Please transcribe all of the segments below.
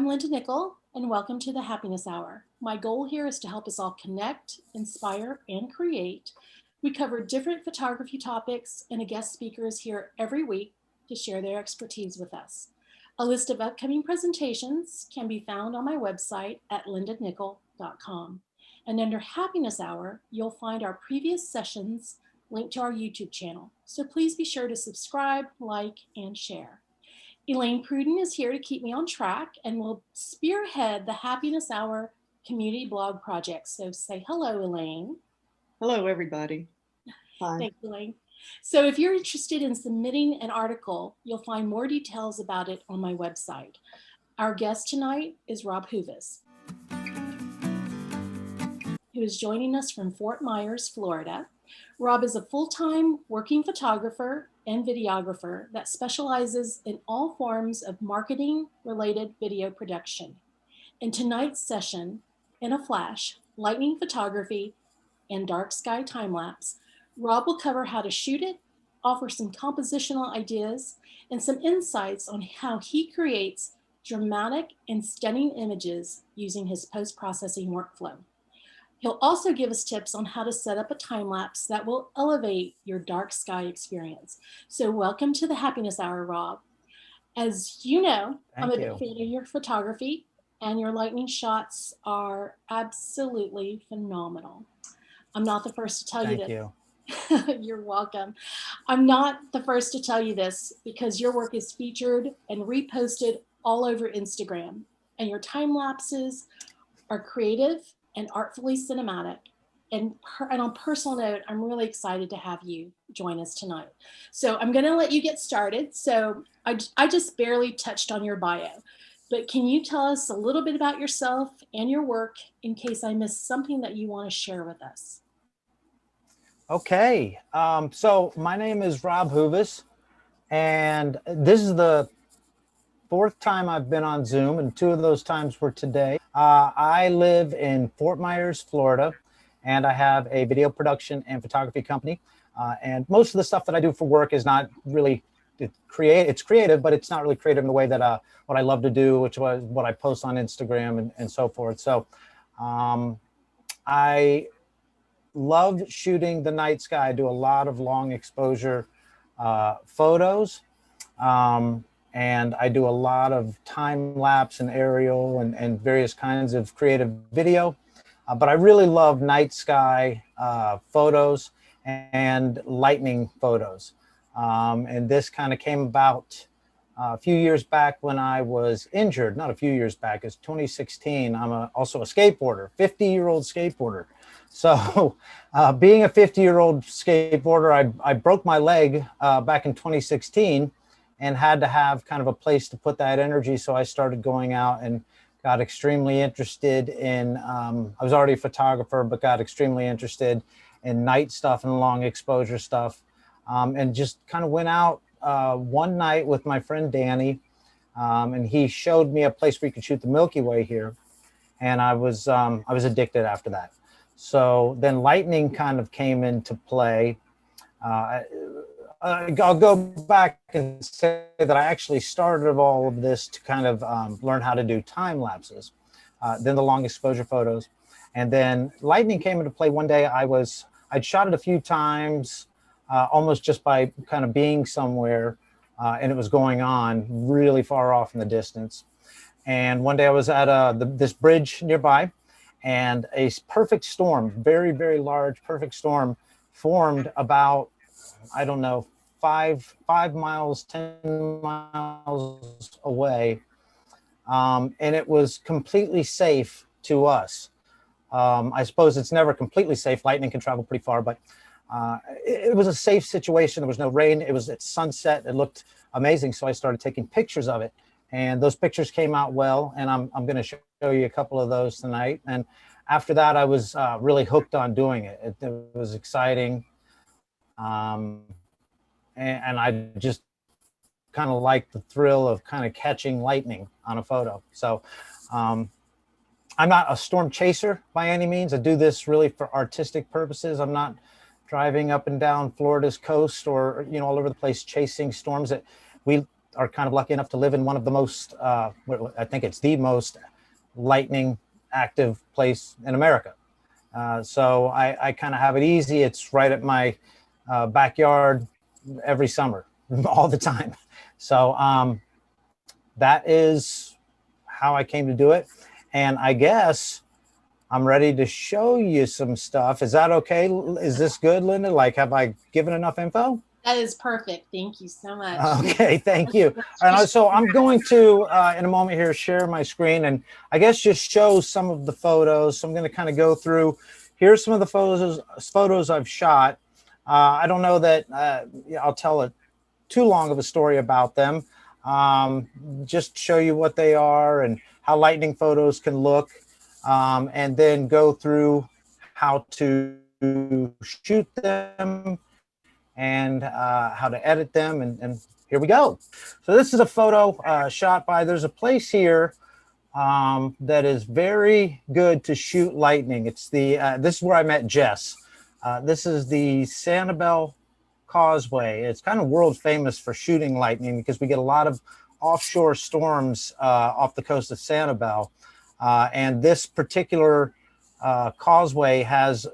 Linda Nickell, and welcome to the Happiness Hour. My goal here is to help us all connect, inspire, and create. We cover different photography topics, and a guest speaker is here every week to share their expertise with us. A list of upcoming presentations can be found on my website at lindanickell.com. And under Happiness Hour, you'll find our previous sessions linked to our YouTube channel. So please be sure to subscribe, like, and share. Elaine Pruden is here to keep me on track and will spearhead the Happiness Hour community blog project. So say hello, Elaine. Hello, everybody. Hi. Thanks, Elaine. So if you're interested in submitting an article, you'll find more details about it on my website. Our guest tonight is Rob Hoovis, who is joining us from Fort Myers, Florida. Rob is a full-time working photographer and videographer that specializes in all forms of marketing-related video production. In tonight's session, in a flash, lightning photography, and dark sky time lapse, Rob will cover how to shoot it, offer some compositional ideas, and some insights on how he creates dramatic and stunning images using his post-processing workflow. He'll also give us tips on how to set up a time lapse that will elevate your dark sky experience. So welcome to the Happiness Hour, Rob. As you know, I'm a big fan of your photography, and your lightning shots are absolutely phenomenal. I'm not the first to tell you this. Thank you. You're welcome. I'm not the first to tell you this because your work is featured and reposted all over Instagram, and your time lapses are creative and artfully cinematic. And on a personal note, I'm really excited to have you join us tonight. So I'm going to let you get started. So I just barely touched on your bio, but can you tell us a little bit about yourself and your work in case I missed something that you want to share with us? Okay, so my name is Rob Hoovis, and this is the fourth time I've been on Zoom, and two of those times were today. I live in Fort Myers, Florida, and I have a video production and photography company. And most of the stuff that I do for work is not really it's creative, but it's not really creative in the way that what I love to do, which was what I post on Instagram and so forth. So I love shooting the night sky. I do a lot of long exposure photos. And I do a lot of time lapse and aerial and various kinds of creative video. But I really love night sky photos and lightning photos. And this kind of came about a few years back when I was injured. Not a few years back, it's 2016. I'm also a skateboarder, 50-year-old skateboarder. So being a 50-year-old skateboarder, I broke my leg back in 2016 and had to have kind of a place to put that energy. So I started going out and got extremely interested in, I was already a photographer, but got extremely interested in night stuff and long exposure stuff. And just kind of went out one night with my friend Danny, and he showed me a place where you could shoot the Milky Way here. And I was addicted after that. So then lightning kind of came into play. I'll go back and say that I actually started all of this to kind of learn how to do time lapses, then the long exposure photos. And then lightning came into play one day. I'd shot it a few times, almost just by kind of being somewhere, and it was going on really far off in the distance. And one day I was at this bridge nearby, and a perfect storm, very, very large, perfect storm formed about, I don't know, 5 miles, 10 miles away. And it was completely safe to us. I suppose it's never completely safe. Lightning can travel pretty far, but it was a safe situation. There was no rain. It was at sunset. It looked amazing. So I started taking pictures of it. And those pictures came out well. And I'm going to show you a couple of those tonight. And after that, I was really hooked on doing it. It was exciting. And I just kind of like the thrill of kind of catching lightning on a photo. So I'm not a storm chaser by any means. I do this really for artistic purposes. I'm not driving up and down Florida's coast or, all over the place chasing storms. That we are kind of lucky enough to live in one of the most, I think it's the most lightning active place in America. So I kind of have it easy. It's right at my backyard every summer, all the time. So that is how I came to do it. And I guess I'm ready to show you some stuff. Is that okay? Is this good, Linda? Like, have I given enough info? That is perfect. Thank you so much. Okay, thank you. And so I'm going to, in a moment here, share my screen and I guess just show some of the photos. So I'm going to kind of go through, here's some of the photos I've shot. I don't know that I'll tell too long of a story about them. Just show you what they are and how lightning photos can look, and then go through how to shoot them and how to edit them, and here we go. So this is a photo shot by, there's a place here that is very good to shoot lightning. It's the, this is where I met Jess. This is the Sanibel Causeway. It's kind of world famous for shooting lightning because we get a lot of offshore storms off the coast of Sanibel. And this particular causeway has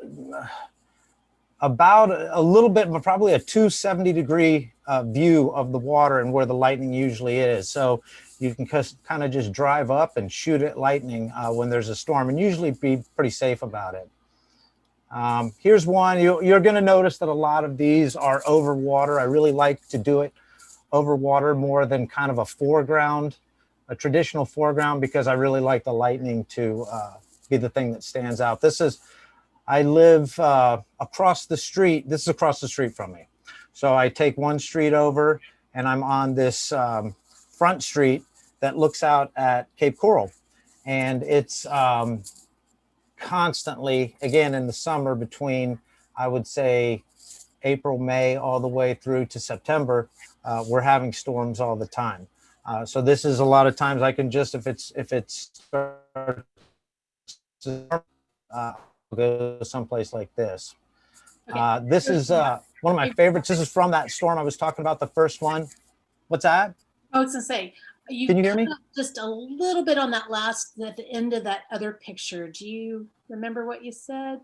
about a little bit of probably a 270-degree view of the water and where the lightning usually is. So you can kind of just drive up and shoot at lightning when there's a storm and usually be pretty safe about it. Here's one. You're going to notice that a lot of these are over water. I really like to do it over water more than kind of a foreground, a traditional foreground, because I really like the lightning to be the thing that stands out. This is, I live across the street. This is across the street from me. So I take one street over and I'm on this front street that looks out at Cape Coral. And it's constantly, again, in the summer between, I would say, April, May, all the way through to September, we're having storms all the time. So this is a lot of times I can just, if it's go someplace like this. Okay. This is one of my favorites. This is from that storm I was talking about, the first one. What's that? I was gonna say, can you hear me? Just a little bit on that last, at the end of that other picture. Do you remember what you said?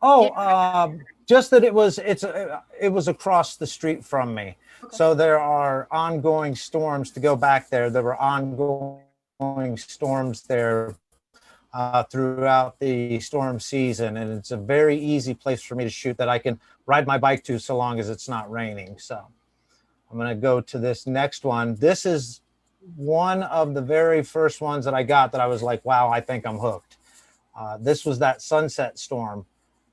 Oh, yeah. Just that it was across the street from me. Okay. So there are ongoing storms. To go back there, there were ongoing storms there throughout the storm season, and it's a very easy place for me to shoot that I can ride my bike to so long as it's not raining. So I'm going to go to this next one. This is one of the very first ones that I got that I was like, wow, I think I'm hooked. This was that sunset storm.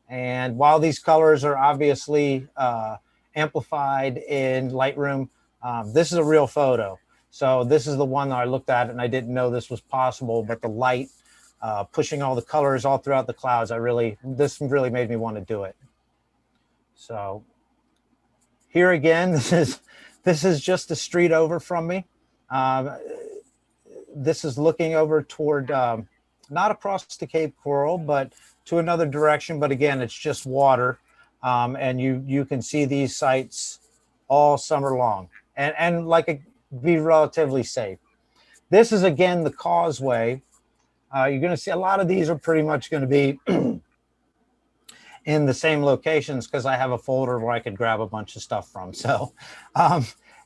And while these colors are obviously amplified in Lightroom, this is a real photo. So this is the one that I looked at and I didn't know this was possible, but the light pushing all the colors all throughout the clouds, this really made me want to do it. So here again, this is just a street over from me. This is looking over toward, not across the Cape Coral, but to another direction. But again, it's just water. And you can see these sites all summer long and be relatively safe. This is, again, the causeway. You're going to see a lot of these are pretty much going to be in the same locations because I have a folder where I could grab a bunch of stuff from. So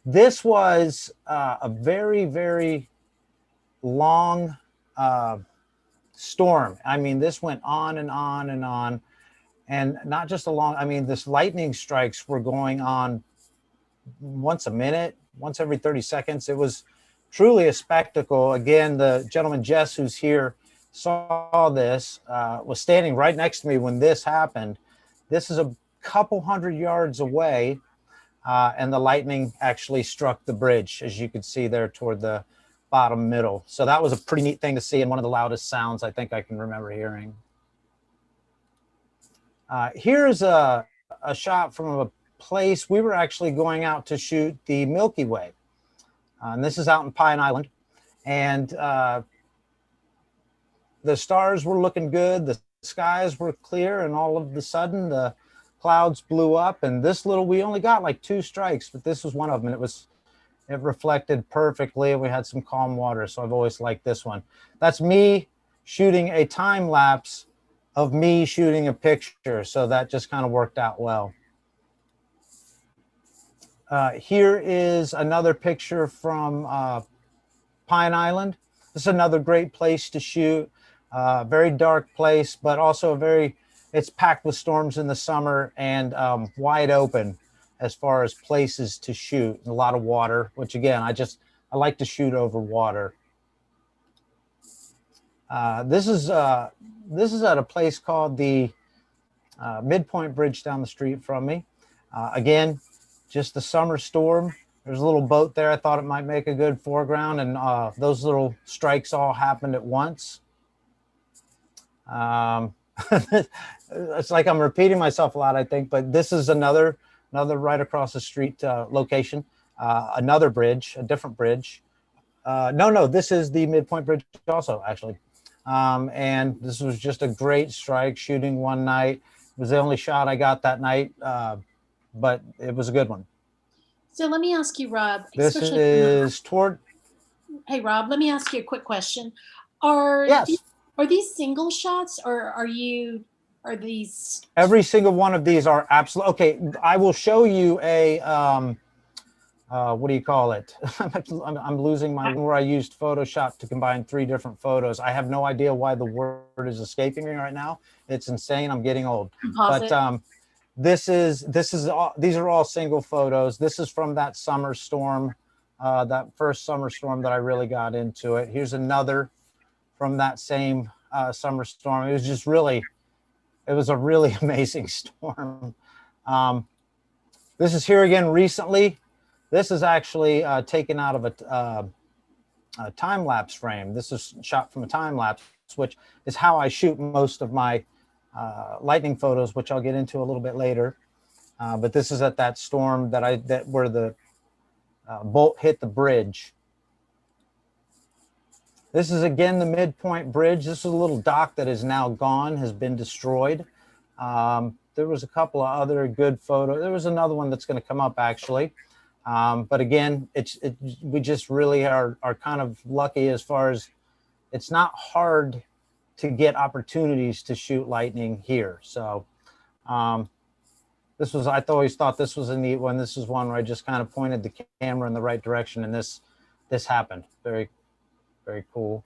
this was a very, very long storm. I mean, this went on and on and on. And not just a long, I mean, this lightning strikes were going on once a minute, once every 30 seconds. It was truly a spectacle. Again, the gentleman, Jess, who's here, saw this, was standing right next to me when this happened. This is a couple hundred yards away, and the lightning actually struck the bridge, as you can see there toward the bottom middle. So that was a pretty neat thing to see, and one of the loudest sounds I think I can remember hearing. Here's a shot from a place we were actually going out to shoot the Milky Way. And this is out in Pine Island. And the stars were looking good. The skies were clear. And all of a sudden, the clouds blew up. And we only got like 2 strikes, but this was one of them. And It reflected perfectly. We had some calm water, so I've always liked this one. That's me shooting a time lapse of me shooting a picture, so that just kind of worked out well. Here is another picture from Pine Island. This is another great place to shoot. Very dark place, but also it's packed with storms in the summer and wide open as far as places to shoot. A lot of water, which again, I like to shoot over water. This is at a place called the Midpoint Bridge down the street from me. Again, just the summer storm. There's a little boat there. I thought it might make a good foreground, and those little strikes all happened at once. It's like I'm repeating myself a lot, I think, but this is another right across the street location, another bridge, a different bridge. No, this is the Midpoint Bridge also, actually. And this was just a great strike shooting one night. It was the only shot I got that night, but it was a good one. So let me ask you, Rob. This is toward. Hey, Rob, let me ask you a quick question. Yes. Are these single shots, or are these? Every single one of these are absolute. Okay, I will show you a, what do you call it? I'm losing my, where I used Photoshop to combine 3 different photos. I have no idea why the word is escaping me right now. It's insane. I'm getting old. Composite. But these are all single photos. This is from that summer storm, that first summer storm that I really got into it. Here's another from that same summer storm. It was a really amazing storm. This is here again recently. This is actually taken out of a time lapse frame. This is shot from a time lapse, which is how I shoot most of my lightning photos, which I'll get into a little bit later. But this is at that storm where the bolt hit the bridge. This is again the Midpoint Bridge. This is a little dock that is now gone, has been destroyed. There was a couple of other good photos. There was another one that's going to come up actually. But again, we just really are kind of lucky as far as it's not hard to get opportunities to shoot lightning here. So I always thought this was a neat one. This is one where I just kind of pointed the camera in the right direction, and this happened. Very, very cool.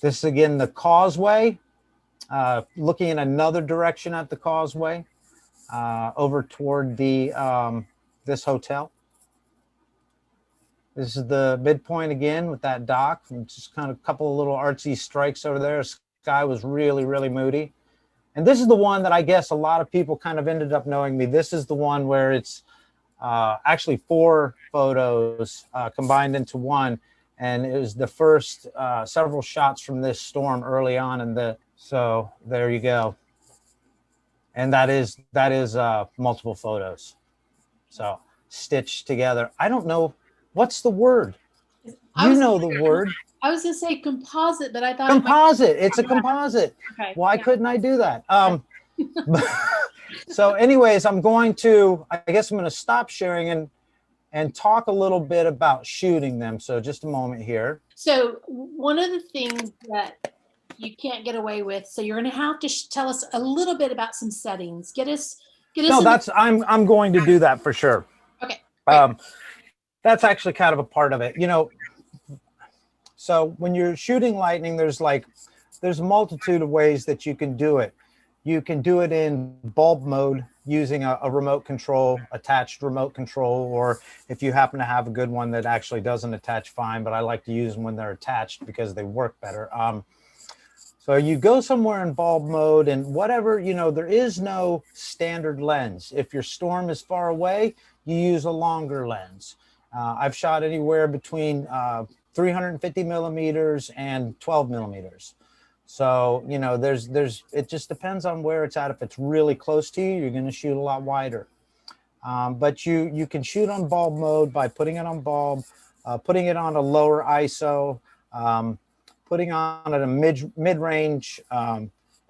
This is again the causeway, looking in another direction at the causeway, over toward the this hotel. This is the Midpoint again with that dock, and just kind of a couple of little artsy strikes over there. Sky was really, really moody. And this is the one that I guess a lot of people kind of ended up knowing me. This is the one where it's actually 4 photos combined into one. And it was the first several shots from this storm early on. So there you go. And that is multiple photos. So stitched together. I don't know. What's the word? You know the word. I was going to say composite, but I thought composite. It's a composite. Okay. Why couldn't I do that? So anyways, I guess I'm going to stop sharing and talk a little bit about shooting them. So just a moment here. So one of the things that you can't get away with, so you're going to have to tell us a little bit about some settings. Get us. No, I'm going to do that for sure. Okay. That's actually kind of a part of it, So when you're shooting lightning, there's a multitude of ways that you can do it. You can do it in bulb mode using a remote control, attached remote control, or if you happen to have a good one that actually doesn't attach, fine, but I like to use them when they're attached because they work better. So you go somewhere in bulb mode and whatever, there is no standard lens. If your storm is far away, you use a longer lens. I've shot anywhere between 350 millimeters and 12 millimeters. So, it just depends on where it's at. If it's really close to you, you're going to shoot a lot wider. But you can shoot on bulb mode by putting it on bulb, putting it on a lower ISO, putting on at a mid-range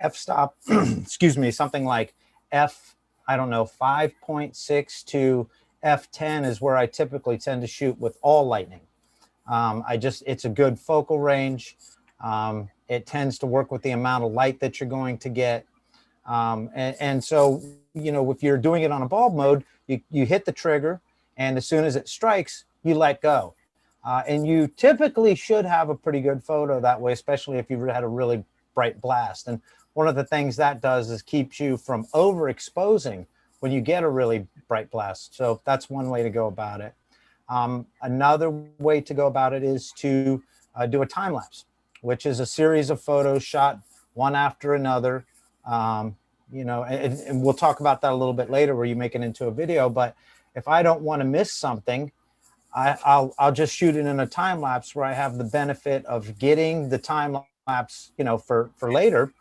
f-stop, excuse me, something like 5.6 to f10 is where I typically tend to shoot with all lightning. It's a good focal range. It tends to work with the amount of light that you're going to get. And so, you know, if you're doing it on a bulb mode, you hit the trigger, and as soon as it strikes, you let go. And you typically should have a pretty good photo that way, especially if you've had a really bright blast. And one of the things that does is keeps you from overexposing when you get a really bright blast. So that's one way to go about it. Another way to go about it is to do a time lapse, which is a series of photos shot one after another. You know, and we'll talk about that a little bit later, where you make it into a video. But if I don't want to miss something, I'll just shoot it in a time lapse, where I have the benefit of getting the time lapse, you know, for later,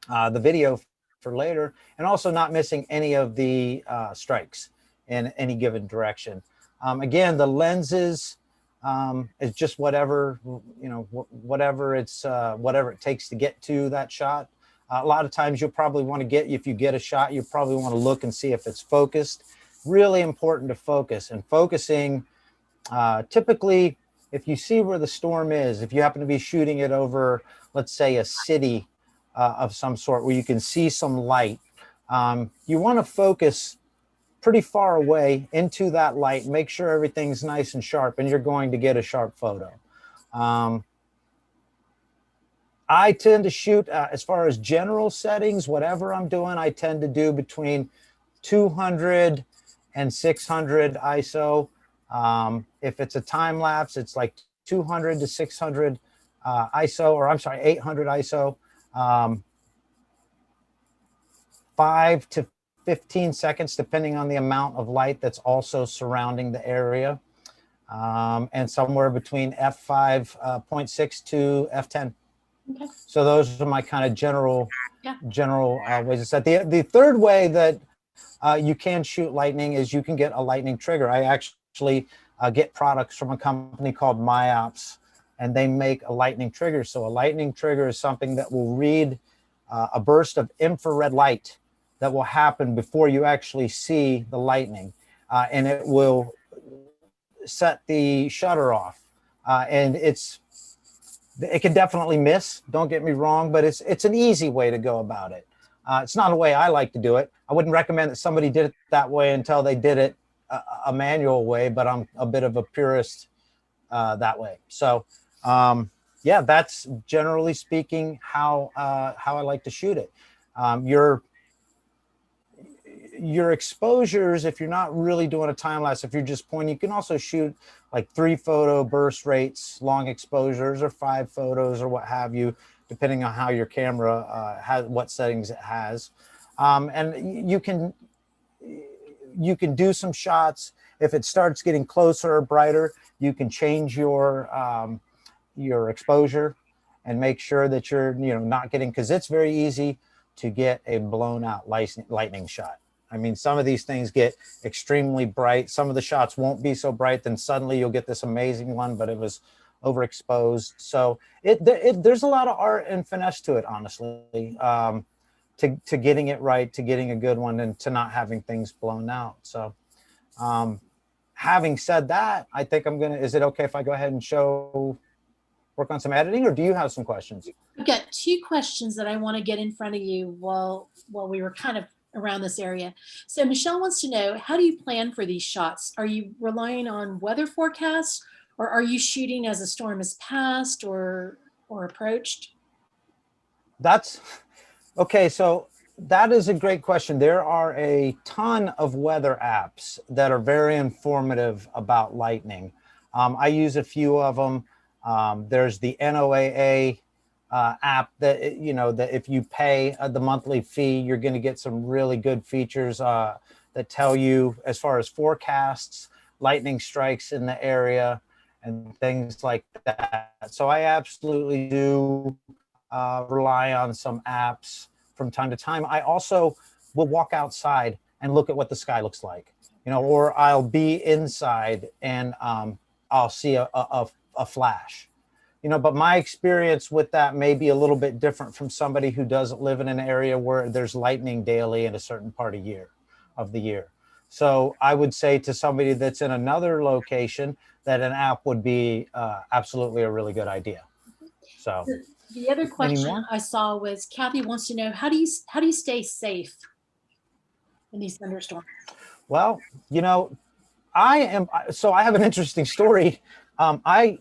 the video for later, and also not missing any of the strikes in any given direction. Again, the lenses is just whatever, you know, whatever it takes to get to that shot. A lot of times you'll probably want to get, if you get a shot, you probably want to look and see if it's focused. Really important to focus, and focusing typically, if you see where the storm is, if you happen to be shooting it over, let's say, a city of some sort where you can see some light, you want to focus pretty far away into that light, make sure everything's nice and sharp, and you're going to get a sharp photo. I tend to shoot, as far as general settings, whatever I'm doing, I tend to do between 200 and 600 ISO. If it's a time lapse, it's like 200 to 600 ISO, or I'm sorry, 800 ISO. 5 to 15 seconds, depending on the amount of light that's also surrounding the area. And somewhere between f5.6 to f10. Okay. So those are my kind of general ways to set. The third way that you can shoot lightning is you can get a lightning trigger. I actually get products from a company called Myops, and they make a lightning trigger. So a lightning trigger is something that will read a burst of infrared light that will happen before you actually see the lightning, and it will set the shutter off. And it can definitely miss, don't get me wrong, but it's an easy way to go about it. It's not a way I like to do it. I wouldn't recommend that somebody did it that way until they did it a manual way, but I'm a bit of a purist that way. So yeah, that's generally speaking how I like to shoot it. Your exposures, if you're not really doing a time lapse, if you're just pointing, you can also shoot like 3 photo burst rates, long exposures, or 5 photos, or what have you, depending on how your camera has, what settings it has. And you can do some shots. If it starts getting closer or brighter, you can change your exposure and make sure that you're not getting, because it's very easy to get a blown out lightning shot. I mean, some of these things get extremely bright. Some of the shots won't be so bright. Then suddenly you'll get this amazing one, but it was overexposed. So there's a lot of art and finesse to it, honestly, to getting it right, to getting a good one, and to not having things blown out. So having said that, I think is it okay if I go ahead and work on some editing, or do you have some questions? I've got 2 questions that I want to get in front of you while we were kind of around this area. So Michelle wants to know, how do you plan for these shots? Are you relying on weather forecasts, or are you shooting as a storm has passed or approached? That's okay. So that is a great question. There are a ton of weather apps that are very informative about lightning. I use a few of them. There's the NOAA app that, that if you pay the monthly fee, you're going to get some really good features that tell you, as far as forecasts, lightning strikes in the area, and things like that. So I absolutely do rely on some apps from time to time. I also will walk outside and look at what the sky looks like, or I'll be inside and I'll see a flash. But my experience with that may be a little bit different from somebody who doesn't live in an area where there's lightning daily in a certain part of the year. So I would say to somebody that's in another location that an app would be absolutely a really good idea. So The other any question more? I saw was Kathy wants to know, how do you stay safe in these thunderstorms? Well, you know, I have an interesting story. I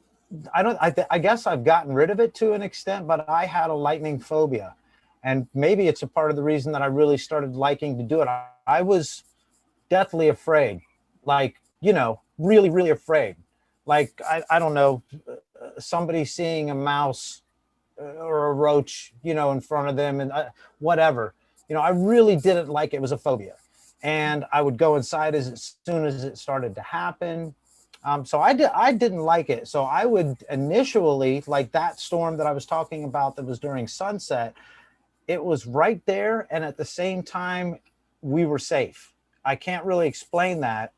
guess I've gotten rid of it to an extent, but I had a lightning phobia. And maybe it's a part of the reason that I really started liking to do it. I was deathly afraid, like, you know, really, really afraid. Like, I don't know, somebody seeing a mouse or a roach, you know, in front of them and whatever. You know, I really didn't like it. It was a phobia. And I would go inside as soon as it started to happen. So I didn't like it. So I would initially, like that storm that I was talking about that was during sunset, it was right there. And at the same time, we were safe. I can't really explain that.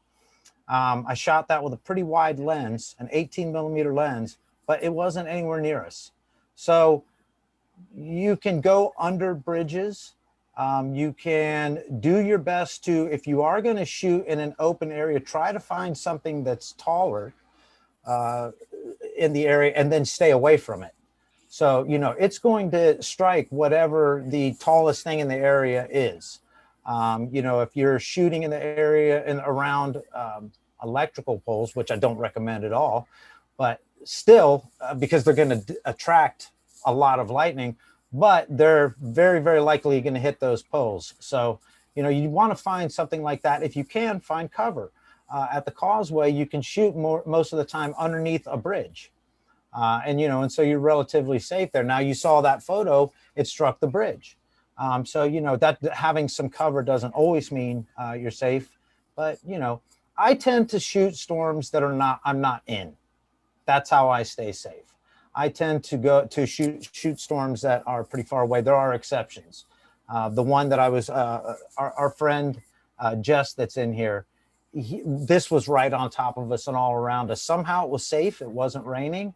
I shot that with a pretty wide lens, an 18mm lens, but it wasn't anywhere near us. So you can go under bridges. You can do your best to, if you are going to shoot in an open area, try to find something that's taller in the area and then stay away from it. So, you know, it's going to strike whatever the tallest thing in the area is. You know, if you're shooting in the area and around electrical poles, which I don't recommend at all, but still, because they're going to attract a lot of lightning, but they're very, very likely going to hit those poles. So, you know, you want to find something like that. If you can, find cover. At the causeway, you can shoot most of the time underneath a bridge. And, you know, and so you're relatively safe there. Now, you saw that photo, it struck the bridge. So, you know, that having some cover doesn't always mean you're safe. But, you know, I tend to shoot storms that I'm not in. That's how I stay safe. I tend to go to shoot storms that are pretty far away. There are exceptions. The one that I was, our friend Jess that's in here, this was right on top of us and all around us. Somehow it was safe. It wasn't raining.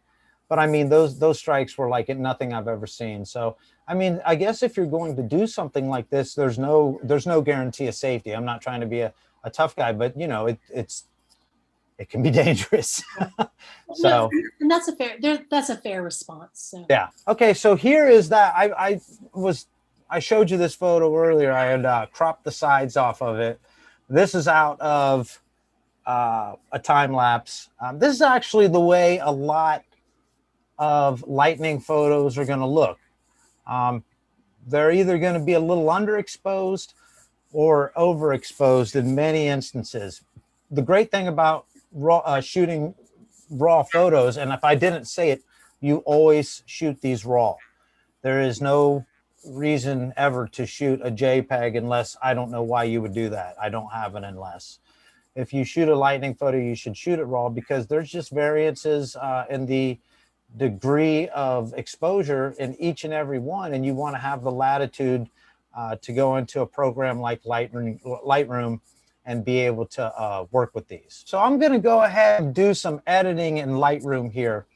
But I mean, those strikes were like nothing I've ever seen. So, I mean, I guess if you're going to do something like this, there's no guarantee of safety. I'm not trying to be a tough guy, but you know, it can be dangerous. So, and that's a fair response. So. yeah. Okay. So here is that. I showed you this photo earlier. I had cropped the sides off of it. This is out of a time lapse. This is actually the way a lot of lightning photos are going to look. They're either going to be a little underexposed or overexposed in many instances. The great thing about shooting raw photos, and if I didn't say it, you always shoot these raw. There is no reason ever to shoot a JPEG unless, I don't know why you would do that. I don't have an unless. If you shoot a lightning photo, you should shoot it raw because there's just variances in the degree of exposure in each and every one, and you want to have the latitude to go into a program like Lightroom and be able to work with these. So I'm going to go ahead and do some editing in Lightroom here.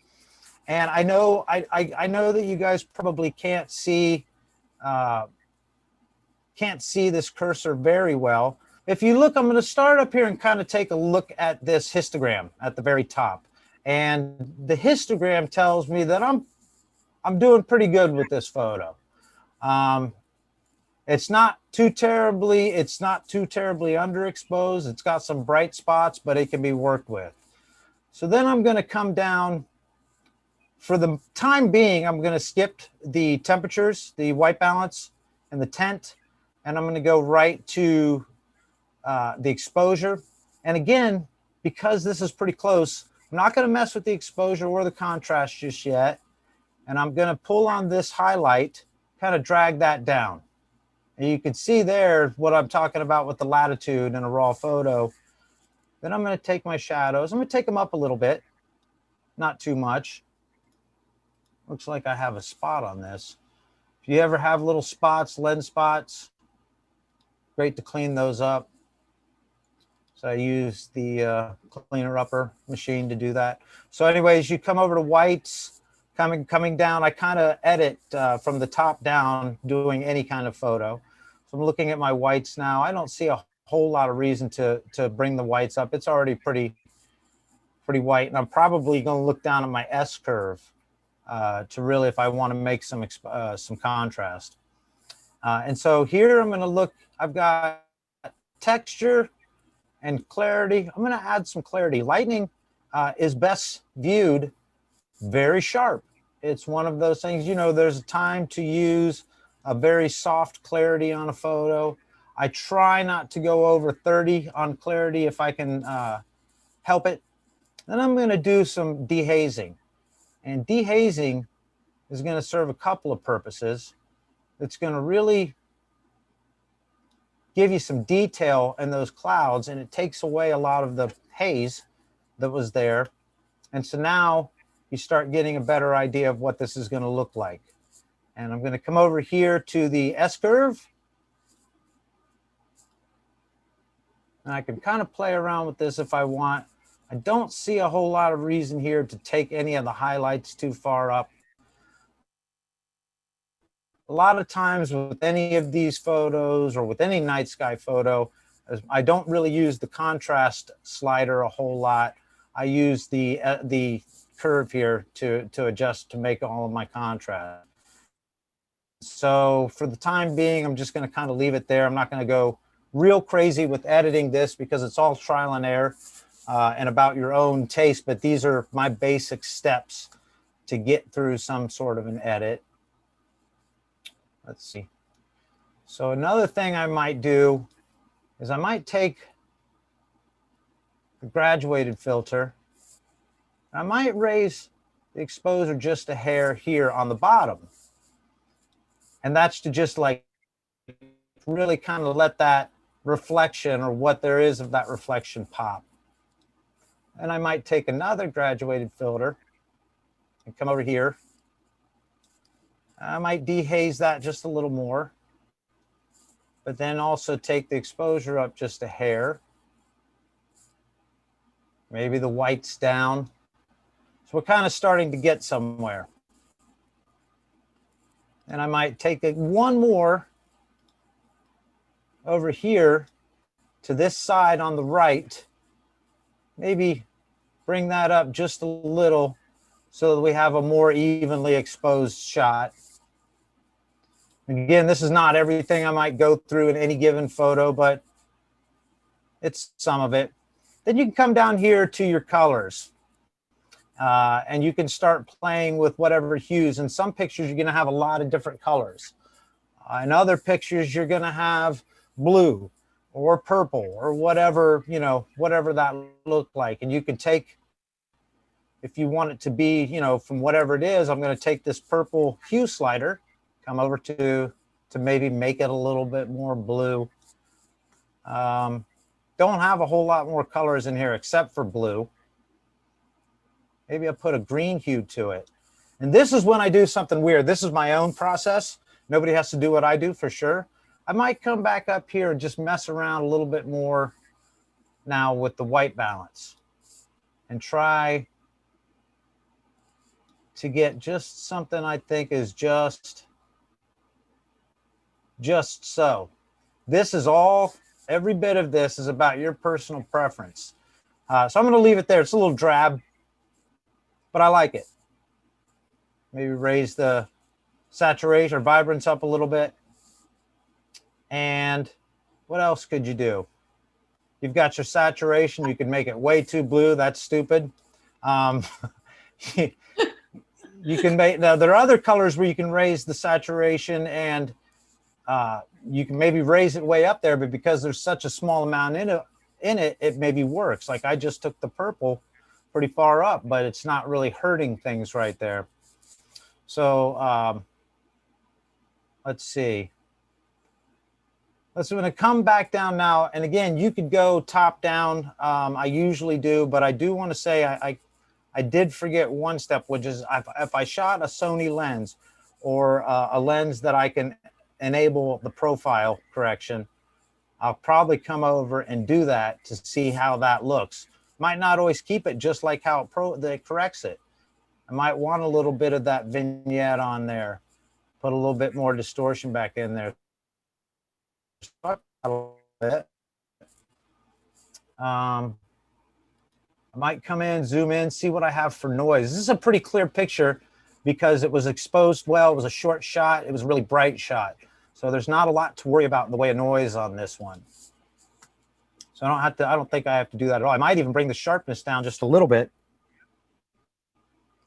And I know I know that you guys probably can't see this cursor very well. If you look, I'm going to start up here and kind of take a look at this histogram at the very top. And the histogram tells me that I'm doing pretty good with this photo. It's not too terribly underexposed. It's got some bright spots, but it can be worked with. So then I'm going to come down. For the time being, I'm going to skip the temperatures, the white balance, and the tint, and I'm going to go right to the exposure. And again, because this is pretty close, I'm not going to mess with the exposure or the contrast just yet. And I'm going to pull on this highlight, kind of drag that down. And you can see there what I'm talking about with the latitude in a raw photo. Then I'm going to take my shadows. I'm going to take them up a little bit, not too much. Looks like I have a spot on this. If you ever have little spots, lens spots, great to clean those up. So I use the cleaner upper machine to do that. So anyways, you come over to whites, coming down. I kind of edit from the top down doing any kind of photo. So I'm looking at my whites now. I don't see a whole lot of reason to bring the whites up. It's already pretty white, and I'm probably going to look down at my S curve to really, if I want to make some contrast. And so here I'm going to look, I've got texture and clarity. I'm going to add some clarity. Lightning is best viewed very sharp. It's one of those things, you know, there's a time to use a very soft clarity on a photo. I try not to go over 30 on clarity if I can help it. Then I'm going to do some dehazing. And dehazing is going to serve a couple of purposes. It's going to really give you some detail in those clouds, and it takes away a lot of the haze that was there. And so now you start getting a better idea of what this is going to look like. And I'm going to come over here to the S curve. And I can kind of play around with this if I want. I don't see a whole lot of reason here to take any of the highlights too far up. A lot of times with any of these photos or with any night sky photo, I don't really use the contrast slider a whole lot. I use the curve here to adjust to make all of my contrast. So for the time being, I'm just going to kind of leave it there. I'm not going to go real crazy with editing this because it's all trial and error and about your own taste. But these are my basic steps to get through some sort of an edit. Let's see. So another thing I might do is I might take the graduated filter. I might raise the exposure just a hair here on the bottom. And that's to just like really kind of let that reflection or what there is of that reflection pop. And I might take another graduated filter and come over here. I might dehaze that just a little more, but then also take the exposure up just a hair. Maybe the whites down. So we're kind of starting to get somewhere. And I might take one more over here to this side on the right. Maybe bring that up just a little so that we have a more evenly exposed shot. And again, this is not everything I might go through in any given photo, but it's some of it. Then you can come down here to your colors. And you can start playing with whatever hues. In some pictures, you're going to have a lot of different colors. In other pictures, you're going to have blue or purple or whatever, you know, whatever that looked like. And you can take, if you want it to be, you know, from whatever it is, I'm going to take this purple hue slider, come over to maybe make it a little bit more blue. Don't have a whole lot more colors in here except for blue. Maybe I'll put a green hue to it. And this is when I do something weird. This is my own process. Nobody has to do what I do for sure. I might come back up here and just mess around a little bit more now with the white balance and try to get just something I think is just so. This is all, every bit of this is about your personal preference. So I'm going to leave it there. It's a little drab, but I like it. Maybe raise the saturation or vibrance up a little bit. And what else could you do? You've got your saturation. You can make it way too blue. That's stupid. You can make, now there are other colors where you can raise the saturation and you can maybe raise it way up there, but because there's such a small amount in it, it maybe works. Like I just took the purple pretty far up, but it's not really hurting things right there. So let's see. Let's going to come back down now. And again, you could go top down. I usually do, but I do want to say I did forget one step, which is if I shot a Sony lens or a lens that I can enable the profile correction, I'll probably come over and do that to see how that looks. Might not always keep it just like how it corrects it. I might want a little bit of that vignette on there, put a little bit more distortion back in there. A little bit. I might come in, zoom in, see what I have for noise. This is a pretty clear picture because it was exposed well. It was a short shot. It was a really bright shot. So there's not a lot to worry about in the way of noise on this one. So I don't think I have to do that at all. I might even bring the sharpness down just a little bit,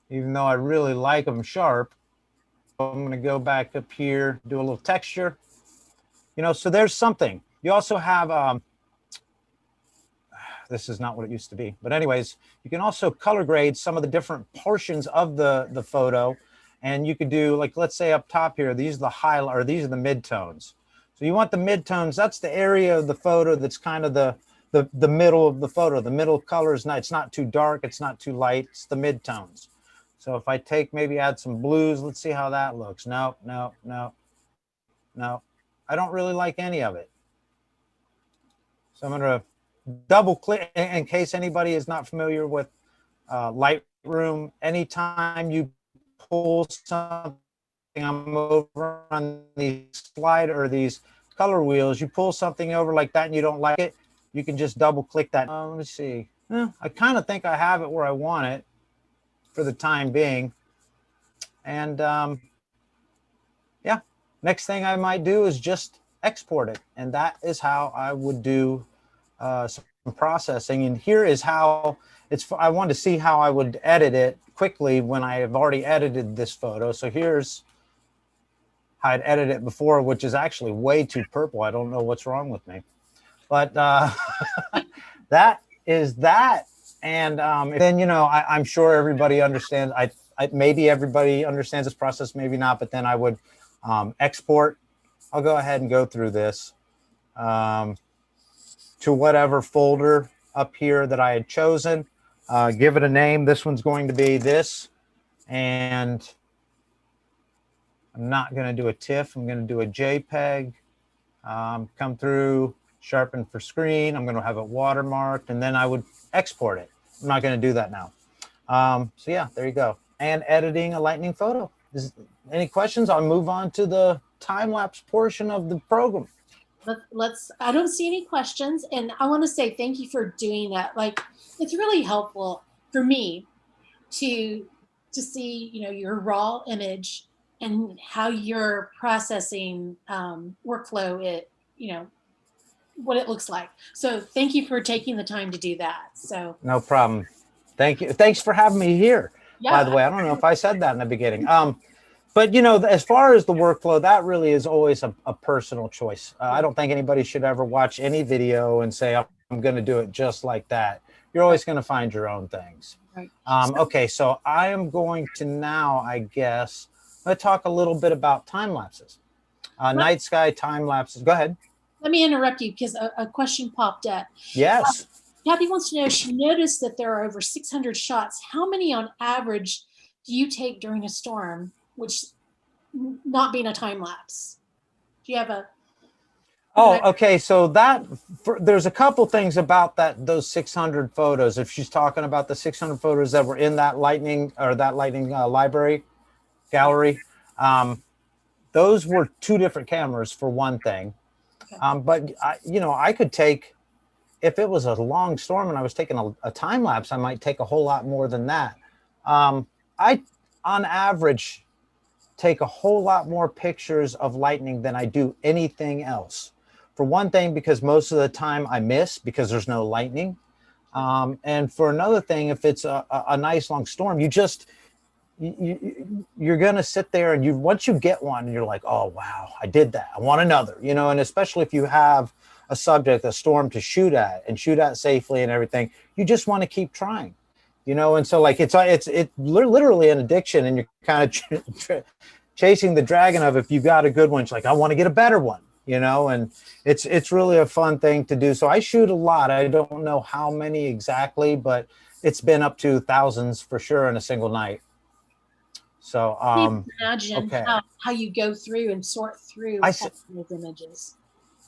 even though I really like them sharp. I'm going to go back up here, do a little texture. You know, so there's something. You also have, this is not what it used to be, but anyways, you can also color grade some of the different portions of the photo. And you could do, like, let's say up top here, these are the highlight, or these are the midtones. So you want the midtones. That's the area of the photo that's kind of the middle of the photo. The middle color is not, it's not too dark, it's not too light, it's the midtones. So if I take, maybe add some blues, let's see how that looks. No, no, no, no. I don't really like any of it. So I'm going to double click in case anybody is not familiar with Lightroom. Anytime you pull something, I'm over on these slide or these color wheels, you pull something over like that and you don't like it, you can just double click that. Let me see. I kind of think I have it where I want it for the time being. And yeah, next thing I might do is just export it. And that is how I would do some processing. And here is how I wanted to see how I would edit it quickly when I have already edited this photo. So here's how I'd edit it before, which is actually way too purple. I don't know what's wrong with me. But that is that. And then, you know, I'm sure everybody understands. Maybe everybody understands this process, maybe not. But then I would export. I'll go ahead and go through this to whatever folder up here that I had chosen. Give it a name. This one's going to be this. And I'm not going to do a TIFF. I'm going to do a JPEG. Come through, sharpen for screen. I'm going to have it watermarked, and then I would export it. I'm not going to do that now. So yeah, there you go. And editing a lightning photo. Any questions? I'll move on to the time lapse portion of the program. I don't see any questions, and I want to say thank you for doing that. Like, it's really helpful for me to see, you know, your raw image and how your processing workflow, you know, what it looks like. So thank you for taking the time to do that. So no problem. Thank you. Thanks for having me here. Yeah. By the way, I don't know if I said that in the beginning. But, you know, as far as the workflow, that really is always a personal choice. I don't think anybody should ever watch any video and say, I'm going to do it just like that. You're always going to find your own things. Right. Okay, so I am going to now, I guess, let's talk a little bit about time lapses. Night sky time lapses. Go ahead. Let me interrupt you because a question popped up. Yes. Kathy wants to know, she noticed that there are over 600 shots. How many on average do you take during a storm, which not being a time lapse? Do you have a... Oh, okay. So there's a couple things about those 600 photos. If she's talking about the 600 photos that were in that lightning library gallery, those were two different cameras for one thing. Okay. But you know, I could take, if it was a long storm and I was taking a time lapse, I might take a whole lot more than that. I, on average, take a whole lot more pictures of lightning than I do anything else. For one thing, because most of the time I miss because there's no lightning. And for another thing, if it's a nice long storm, you're going to sit there and once you get one, you're like, oh, wow, I did that. I want another, you know, and especially if you have a subject, a storm to shoot at and shoot at safely and everything, you just want to keep trying, you know? And so like, it's literally an addiction, and you're kind of chasing the dragon of, if you got a good one, it's like, I want to get a better one, you know? And it's really a fun thing to do. So I shoot a lot. I don't know how many exactly, but it's been up to thousands for sure in a single night. So imagine okay. how you go through and sort through those images.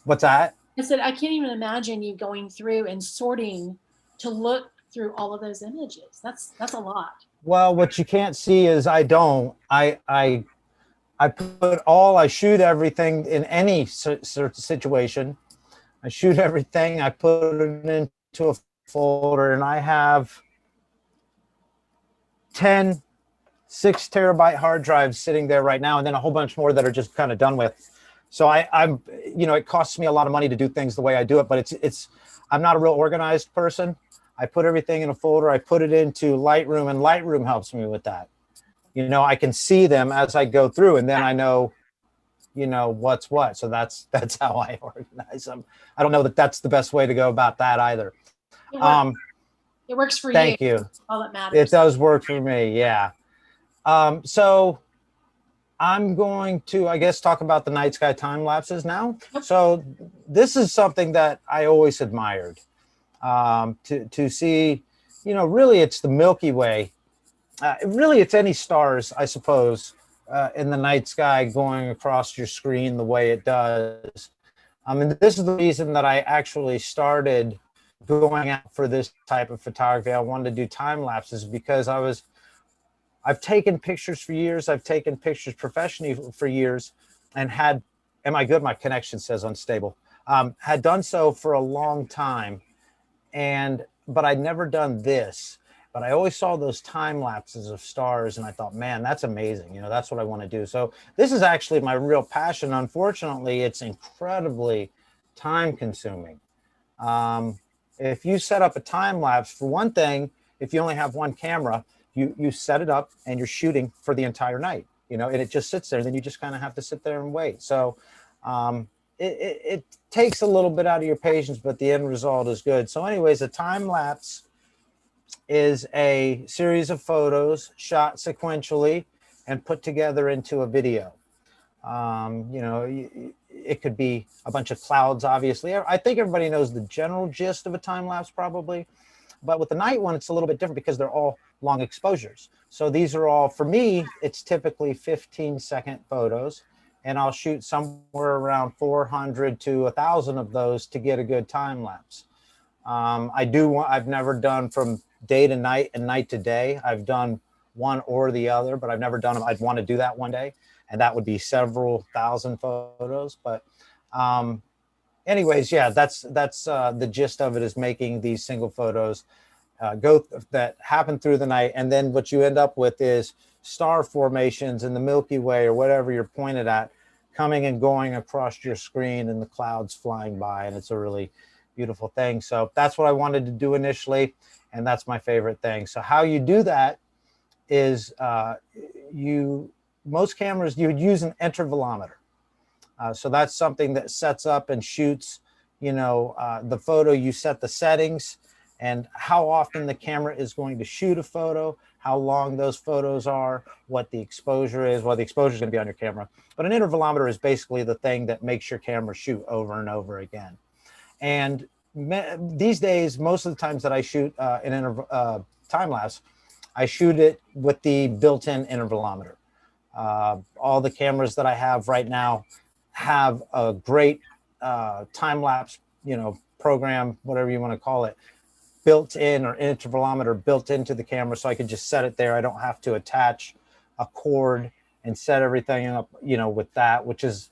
What's that? I said, I can't even imagine you going through and sorting to look through all of those images. That's a lot. Well, what you can't see is I shoot everything in any sort of situation. I shoot everything. I put it into a folder, and I have 10 6 terabyte hard drives sitting there right now, and then a whole bunch more that are just kind of done with. So I'm, you know, it costs me a lot of money to do things the way I do it, but I'm not a real organized person. I put everything in a folder. I put it into Lightroom, and Lightroom helps me with that. You know, I can see them as I go through, and then I know, you know, what's what. So that's how I organize them. I don't know that that's the best way to go about that either. It works for you. Thank you. That's all that matters. It does work for me. Yeah. So I'm going to, I guess, talk about the night sky time lapses now. So this is something that I always admired, to see, you know, really it's the Milky Way. Really, it's any stars, I suppose, in the night sky going across your screen the way it does. And this is the reason that I actually started going out for this type of photography. I wanted to do time lapses because I've taken pictures for years. I've taken pictures professionally for years, and had, am I good? My connection says unstable. Had done so for a long time, but I'd never done this. But I always saw those time lapses of stars, and I thought, man, that's amazing. You know, that's what I want to do. So this is actually my real passion. Unfortunately, it's incredibly time consuming. If you set up a time lapse, for one thing, if you only have one camera, you set it up and you're shooting for the entire night, you know, and it just sits there, and then you just kind of have to sit there and wait. So it takes a little bit out of your patience, but the end result is good. So anyways, a time lapse is a series of photos shot sequentially and put together into a video. You know, it could be a bunch of clouds, obviously. I think everybody knows the general gist of a time lapse probably, but with the night one, it's a little bit different because they're all long exposures. So these are all, for me, it's typically 15-second photos, and I'll shoot somewhere around 400 to 1,000 of those to get a good time lapse. I've never done from day to night and night to day. I've done one or the other, but I've never done them. I'd want to do that one day, and that would be several thousand photos. But anyways, yeah, that's the gist of it, is making these single photos that happen through the night, and then what you end up with is star formations in the Milky Way or whatever you're pointed at, coming and going across your screen, and the clouds flying by, and it's a really beautiful thing. So that's what I wanted to do initially, and that's my favorite thing. So how you do that is most cameras, you would use an intervalometer. So that's something that sets up and shoots, you know, the photo. You set the settings and how often the camera is going to shoot a photo, how long those photos are, what the exposure is. Well, the exposure is going to be on your camera, but an intervalometer is basically the thing that makes your camera shoot over and over again. And these days, most of the times that I shoot an time lapse, I shoot it with the built-in intervalometer. All the cameras that I have right now have a great time lapse, you know, program, whatever you want to call it, built in, or intervalometer built into the camera, so I can just set it there. I don't have to attach a cord and set everything up, you know, with that, which is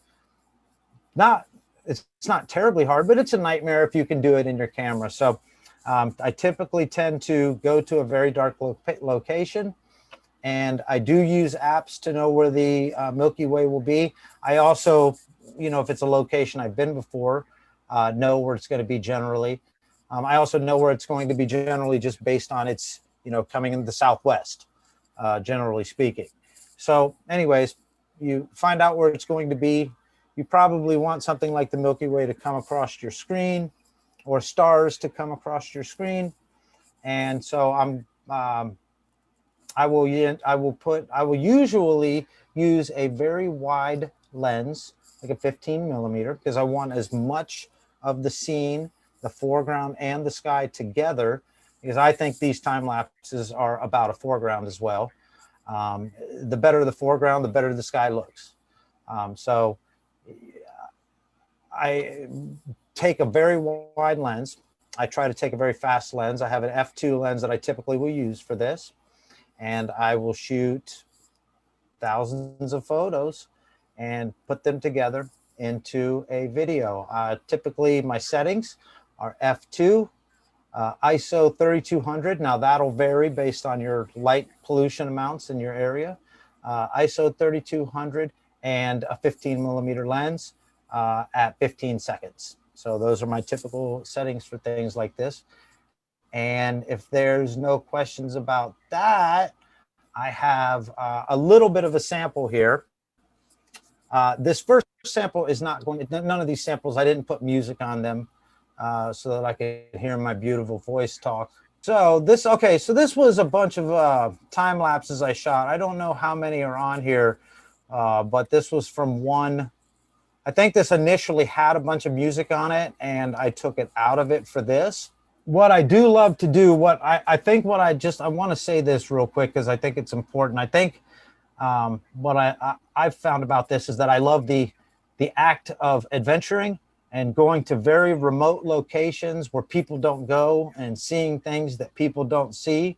not, it's not terribly hard, but it's a nightmare if you can do it in your camera. So I typically tend to go to a very dark location, and I do use apps to know where the Milky Way will be. I also, you know, if it's a location I've been before, know where it's going to be generally. I also know where it's going to be generally just based on its, you know, coming in the southwest, generally speaking. So anyways, you find out where it's going to be. You probably want something like the Milky Way to come across your screen, or stars to come across your screen. And so I will usually use a very wide lens, like a 15mm, because I want as much of the scene, the foreground and the sky together, because I think these time lapses are about a foreground as well. The better the foreground, the better the sky looks. So I take a very wide lens. I try to take a very fast lens. I have an f2 lens that I typically will use for this, and I will shoot thousands of photos and put them together into a video. Typically my settings are f2, ISO 3200. Now that'll vary based on your light pollution amounts in your area. ISO 3200 and a 15mm lens at 15 seconds. So those are my typical settings for things like this. And if there's no questions about that, I have a little bit of a sample here. This first sample is not going to, none of these samples, I didn't put music on them so that I could hear my beautiful voice talk. So this, okay, so this was a bunch of time lapses I shot. I don't know how many are on here, but this was from one. I think this initially had a bunch of music on it and I took it out of it for this. What I do love to do, I want to say this real quick because I think it's important. I think what I've found about this is that I love the act of adventuring and going to very remote locations where people don't go and seeing things that people don't see.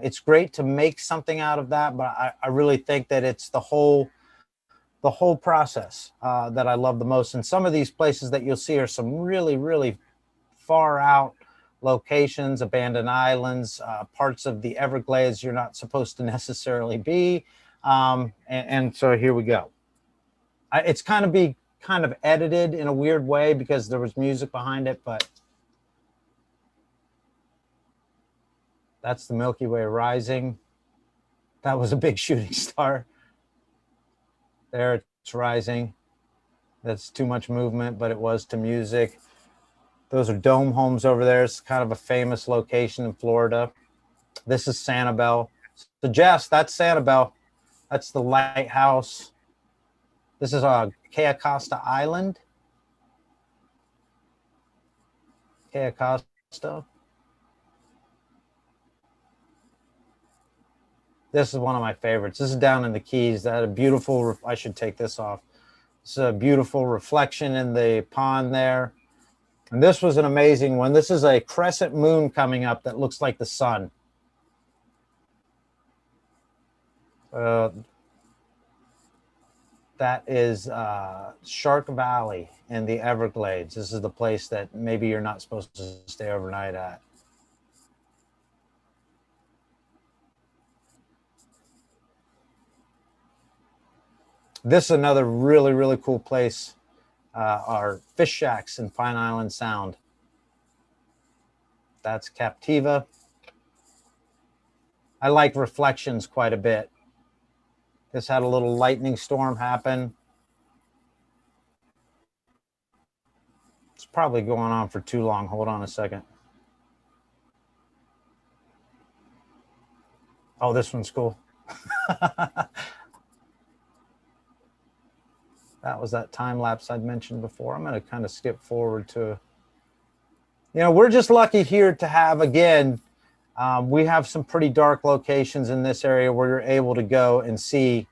It's great to make something out of that, but I really think that it's the whole process that I love the most. And some of these places that you'll see are some really, really far out locations, abandoned islands, parts of the Everglades you're not supposed to necessarily be. And so here we go. It's kind of edited in a weird way because there was music behind it, but that's the Milky Way rising. That was a big shooting star. There it's rising. That's too much movement, but it was to music. Those are dome homes over there. It's kind of a famous location in Florida. This is Sanibel. So Jess, that's Sanibel. That's the lighthouse. This is Key Acosta Island. Key Acosta. This is one of my favorites. This is down in the Keys. That had a beautiful, I should take this off. This is a beautiful reflection in the pond there. And this was an amazing one. This is a crescent moon coming up that looks like the sun. That is Shark Valley in the Everglades. This is the place that maybe you're not supposed to stay overnight at. This is another really, really cool place. Are fish shacks in Pine Island Sound. That's Captiva. I like reflections quite a bit. This had a little lightning storm happen. It's probably going on for too long. Hold on a second. Oh, this one's cool. That was that time lapse I'd mentioned before. I'm going to kind of skip forward to, we're just lucky here to have, again, we have some pretty dark locations in this area where you're able to go and see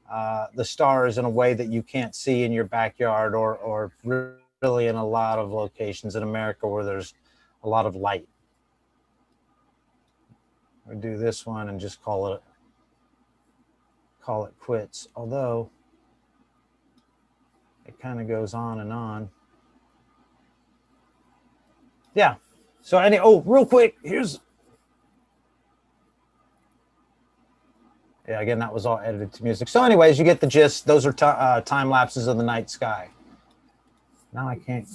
the stars in a way that you can't see in your backyard or really in a lot of locations in America where there's a lot of light. We'll do this one and just call it quits. Although it kind of goes on and on. Yeah. So real quick, here's. Yeah, again, that was all edited to music. So anyways, you get the gist. Those are time lapses of the night sky. Now I can't.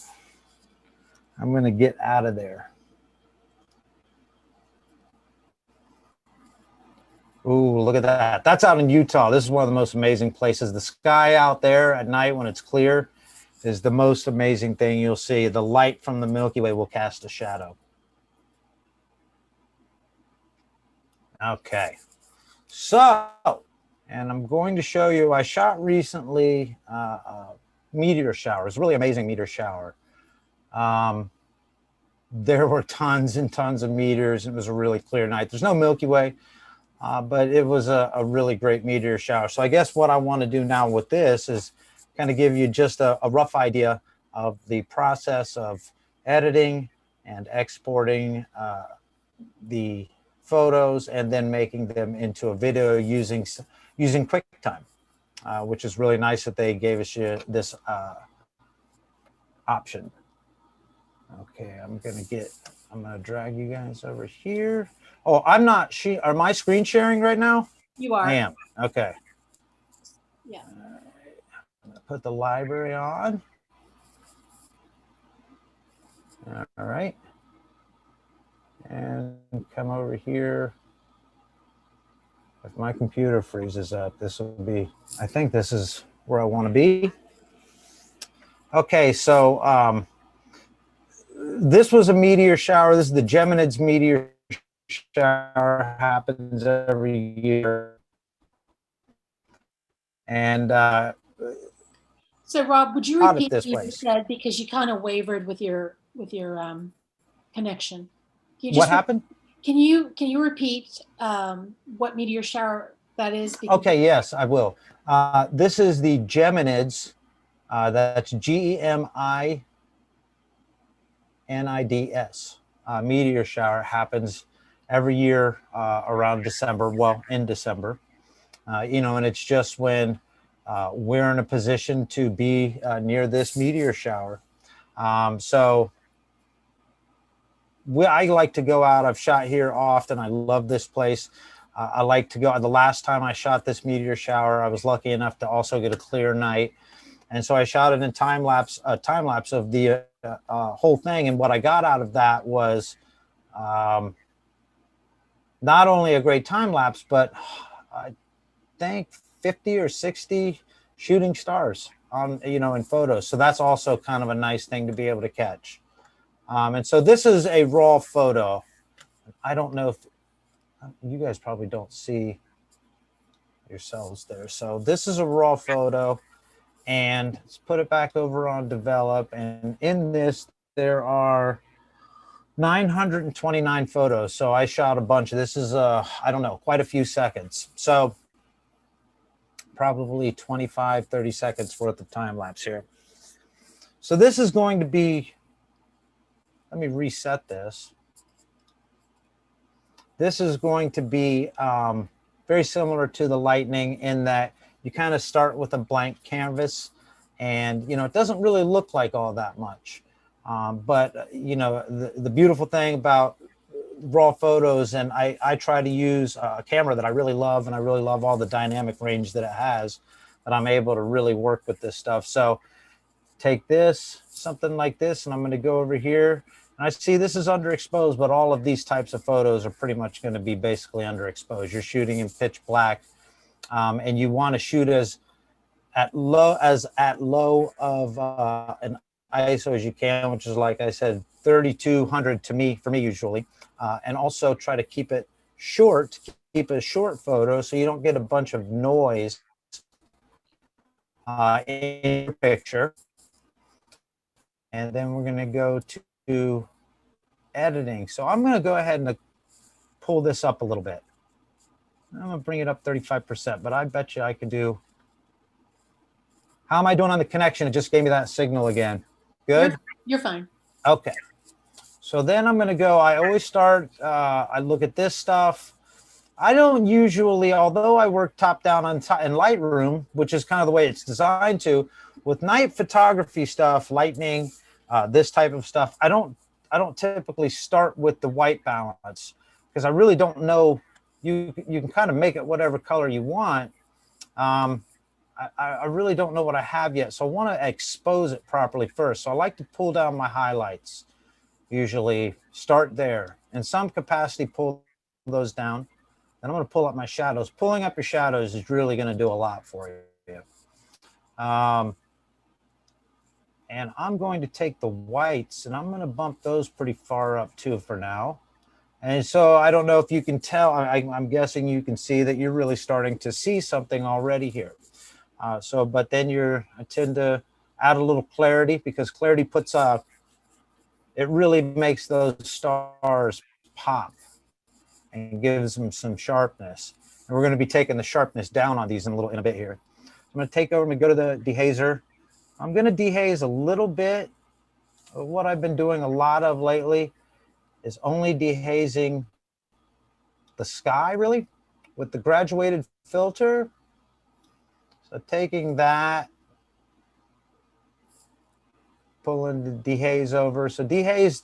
I'm going to get out of there. Ooh, look at that. That's out in Utah. This is one of the most amazing places. The sky out there at night when it's clear is the most amazing thing you'll see. The light from the Milky Way will cast a shadow. Okay. So, and I'm going to show you, I shot recently Meteor Showers, really amazing meteor shower. There were tons and tons of meteors. It was a really clear night. There's no Milky Way. But it was a really great meteor shower. So I guess what I want to do now with this is kind of give you just a rough idea of the process of editing and exporting the photos and then making them into a video using QuickTime, which is really nice that they gave us this option. Okay, I'm going to get I'm going to drag you guys over here. Oh, I'm not, am I screen sharing right now? You are. I am. Okay. Yeah. I'm going to put the library on. All right. And come over here. If my computer freezes up, this will be, I think this is where I want to be. Okay, so this was a meteor shower. This is the Geminids meteor shower. Happens every year. And so Rob, would you out at repeat this what you place. said, because you kind of wavered with your connection? Can you What just happened? Can you repeat what meteor shower that is? Because Okay, yes, I will. This is the Geminids. That's Geminis. Meteor shower happens every year around December. Well, in December, you know, and it's just when we're in a position to be near this meteor shower. So I like to go out. I've shot here often. I love this place. I like to go. The last time I shot this meteor shower, I was lucky enough to also get a clear night, and so I shot it in time lapse of the whole thing. And what I got out of that was not only a great time lapse, but I think 50 or 60 shooting stars on, you know, in photos. So that's also kind of a nice thing to be able to catch. And so this is a raw photo. I don't know if you guys probably don't see yourselves there. So this is a raw photo, and let's put it back over on develop. And in this, there are 929 photos. So I shot a bunch. This is, I don't know, quite a few seconds. So probably 25, 30 seconds worth of time lapse here. So this is going to be, let me reset this. This is going to be very similar to the lightning in that you kind of start with a blank canvas, and, you know, it doesn't really look like all that much. But, you know, the beautiful thing about raw photos, and I try to use a camera that I really love, and I really love all the dynamic range that it has, that I'm able to really work with this stuff. So take this, something like this, and I'm going to go over here. And I see this is underexposed, but all of these types of photos are pretty much going to be basically underexposed. You're shooting in pitch black, and you want to shoot as low of an ISO as you can, which is, like I said, 3200 for me usually, and also try to keep it short, keep a short photo so you don't get a bunch of noise in your picture. And then we're going to go to editing. So I'm going to go ahead and pull this up a little bit. I'm going to bring it up 35%, but I bet you I could do. How am I doing on the connection? It just gave me that signal again. Good? You're fine. Okay. So then I'm going to go, I always start, I look at this stuff. I don't usually, although I work top down in Lightroom, which is kind of the way it's designed to, with night photography stuff, lightning, this type of stuff, I don't typically start with the white balance, because I really don't know. You can kind of make it whatever color you want. I really don't know what I have yet, so I want to expose it properly first. So I like to pull down my highlights. Usually start there. In some capacity, pull those down. And I'm going to pull up my shadows. Pulling up your shadows is really going to do a lot for you. And I'm going to take the whites, and I'm going to bump those pretty far up too for now. And so I don't know if you can tell, I'm guessing you can see that you're really starting to see something already here. But then I tend to add a little clarity, because clarity puts it really makes those stars pop and gives them some sharpness. And we're going to be taking the sharpness down on these in a bit here. I'm going to take over and go to the dehazer. I'm going to dehaze a little bit. What I've been doing a lot of lately is only dehazing the sky, really, with the graduated filter. So taking that, pulling the dehaze over. So dehaze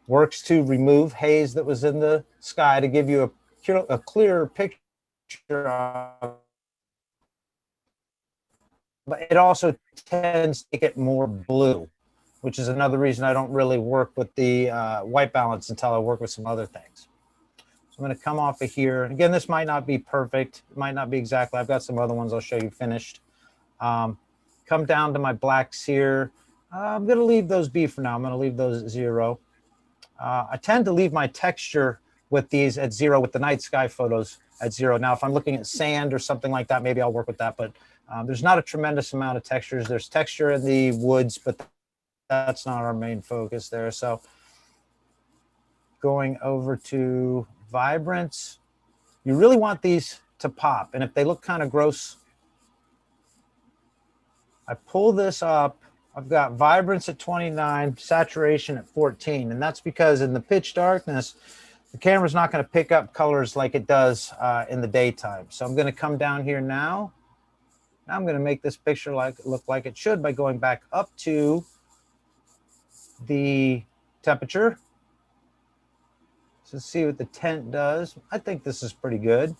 works to remove haze that was in the sky to give you a clearer picture of, but it also tends to get more blue, which is another reason I don't really work with the white balance until I work with some other things. So I'm going to come off of here. Again, this might not be perfect. It might not be exactly. I've got some other ones I'll show you finished. Come down to my blacks here. I'm going to leave those be for now. I'm going to leave those at 0. I tend to leave my texture with these at 0, with the night sky photos at 0. Now, if I'm looking at sand or something like that, maybe I'll work with that. But there's not a tremendous amount of textures. There's texture in the woods, but that's not our main focus there. So going over to Vibrance, you really want these to pop. And if they look kind of gross, I pull this up. I've got Vibrance at 29, saturation at 14. And that's because in the pitch darkness, the camera's not going to pick up colors like it does in the daytime. So I'm going to come down here now. Now I'm going to make this picture look like it should by going back up to the temperature. So let's see what the tent does. I think this is pretty good.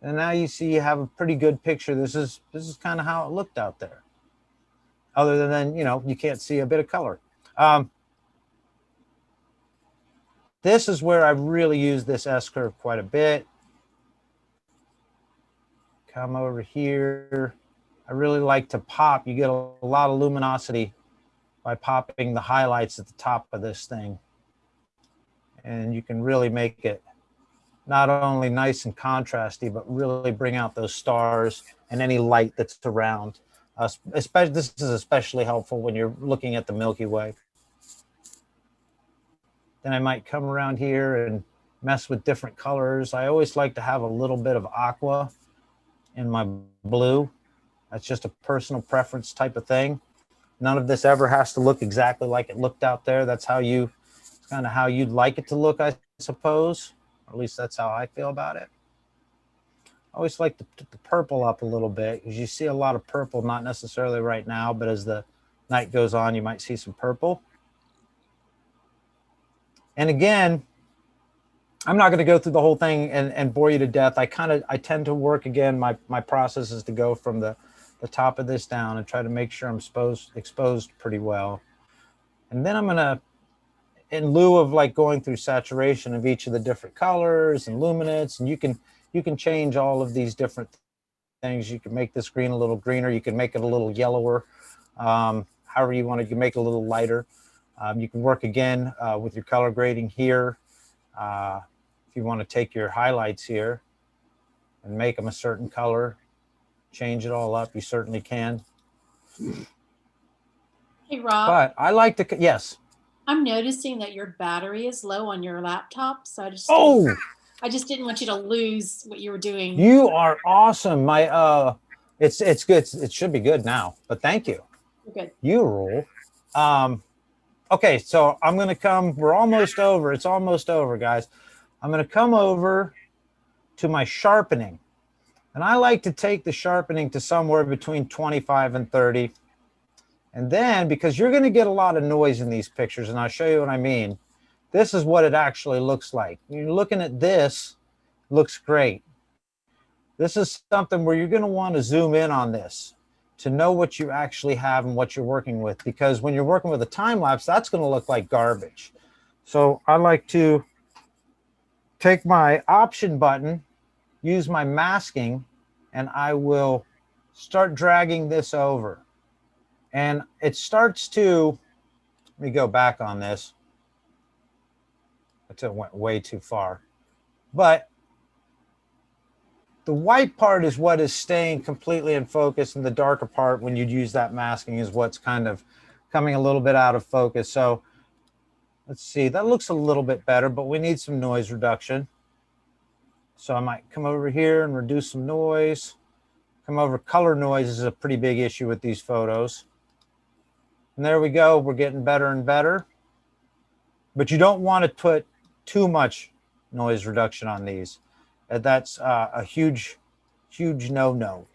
And now you see you have a pretty good picture. This is kind of how it looked out there. Other than, you know, you can't see a bit of color. This is where I really use this S-curve quite a bit. Come over here. I really like to pop. You get a lot of luminosity by popping the highlights at the top of this thing. And you can really make it not only nice and contrasty, but really bring out those stars and any light that's around. Especially, this is especially helpful when you're looking at the Milky Way. Then I might come around here and mess with different colors. I always like to have a little bit of aqua in my blue. That's just a personal preference type of thing. None of this ever has to look exactly like it looked out there. That's how it's kind of how you'd like it to look, I suppose. Or at least that's how I feel about it. I always like to put the purple up a little bit because you see a lot of purple, not necessarily right now, but as the night goes on, you might see some purple. And again, I'm not going to go through the whole thing and bore you to death. I tend to work, again, my process is to go from the top of this down and try to make sure I'm exposed pretty well. And then I'm going to, in lieu of like going through saturation of each of the different colors and luminance, and you can change all of these different things. You can make this green a little greener. You can make it a little yellower. However you want to, you can make it a little lighter. You can work again with your color grading here. If you want to take your highlights here and make them a certain color, change it all up, you certainly can. Hey, Rob. But I like to, yes. I'm noticing that your battery is low on your laptop, so I just didn't want you to lose what you were doing. You are awesome. My it's good. It should be good now. But thank you. You're good. You rule. Okay, so I'm gonna come. We're almost over. It's almost over, guys. I'm gonna come over to my sharpening, and I like to take the sharpening to somewhere between 25 and 30. And then, because you're going to get a lot of noise in these pictures, and I'll show you what I mean, this is what it actually looks like. You're looking at this, looks great. This is something where you're going to want to zoom in on this to know what you actually have and what you're working with, because when you're working with a time lapse, that's going to look like garbage. So I like to take my option button, use my masking, and I will start dragging this over. And it starts to, let me go back on this. It went way too far. But the white part is what is staying completely in focus, and the darker part, when you'd use that masking, is what's kind of coming a little bit out of focus. So let's see, that looks a little bit better, but we need some noise reduction. So I might come over here and reduce some noise. Come over, color noise is a pretty big issue with these photos. And there we go. We're getting better and better. But you don't want to put too much noise reduction on these. That's a huge no-no.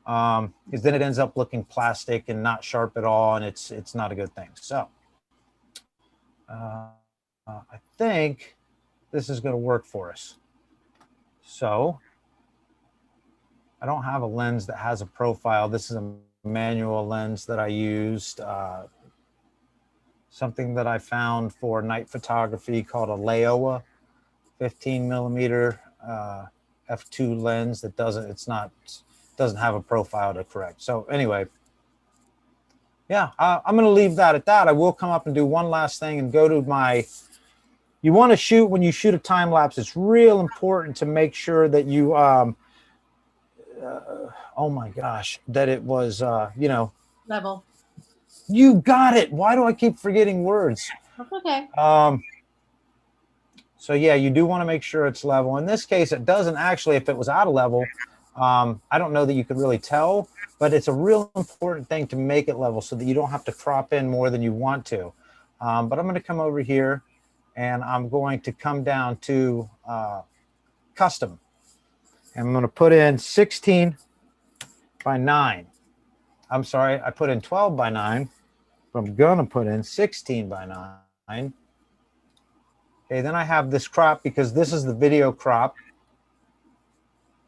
Because then it ends up looking plastic and not sharp at all, and it's not a good thing. So I think this is going to work for us. So I don't have a lens that has a profile. This is a manual lens that I used. Something that I found for night photography called a Laowa 15 millimeter f2 lens that doesn't have a profile to correct. So anyway, yeah, I'm going to leave that at that. I will come up and do one last thing and go to my. You want to shoot, when you shoot a time lapse, it's real important to make sure that you oh my gosh, that it was you know, Level. you got it. Why do I keep forgetting words? That's okay. So yeah, you do want to make sure it's level. In this case, it doesn't actually. If it was out of level, I don't know that you could really tell, but it's a real important thing to make it level so that you don't have to crop in more than you want to. But I'm going to come over here and I'm going to come down to custom. And I'm going to put in 16 by 9. I'm sorry, I put in 12 by 9. But I'm going to put in 16 by 9. Okay, then I have this crop because this is the video crop.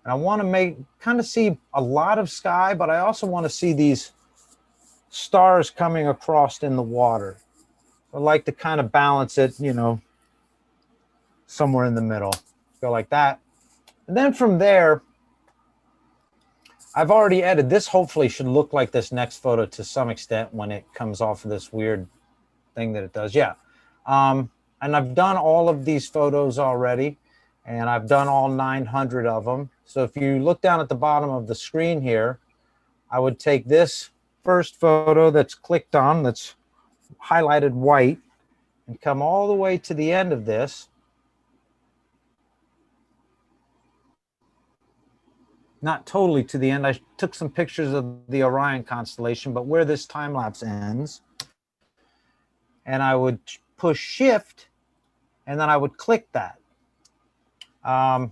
And I want to kind of see a lot of sky, but I also want to see these stars coming across in the water. I like to kind of balance it, you know, somewhere in the middle. Go like that. And then from there, I've already edited. This hopefully should look like this next photo to some extent when it comes off of this weird thing that it does. Yeah. And I've done all of these photos already, and I've done all 900 of them. So if you look down at the bottom of the screen here, I would take this first photo that's clicked on, that's highlighted white, and come all the way to the end of this. Not totally to the end. I took some pictures of the Orion constellation, but where this time lapse ends. And I would push shift, and then I would click that. Let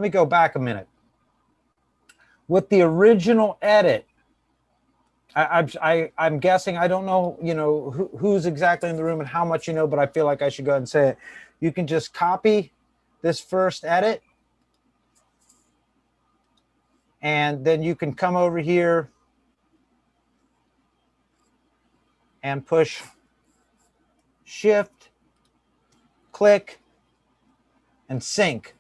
me go back a minute. With the original edit, I'm guessing, I don't know, you know, who's exactly in the room and how much you know, but I feel like I should go ahead and say it. You can just copy this first edit, and then you can come over here and push shift, click, and sync,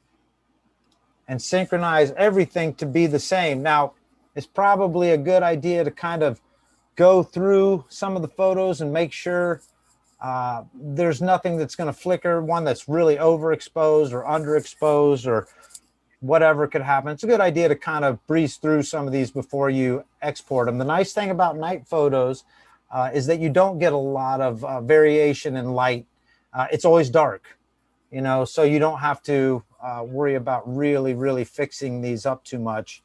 and synchronize everything to be the same. Now, it's probably a good idea to kind of go through some of the photos and make sure there's nothing that's going to flicker, one that's really overexposed or underexposed or whatever could happen. It's a good idea to kind of breeze through some of these before you export them. The nice thing about night photos is that you don't get a lot of variation in light. It's always dark, you know, so you don't have to worry about really fixing these up too much.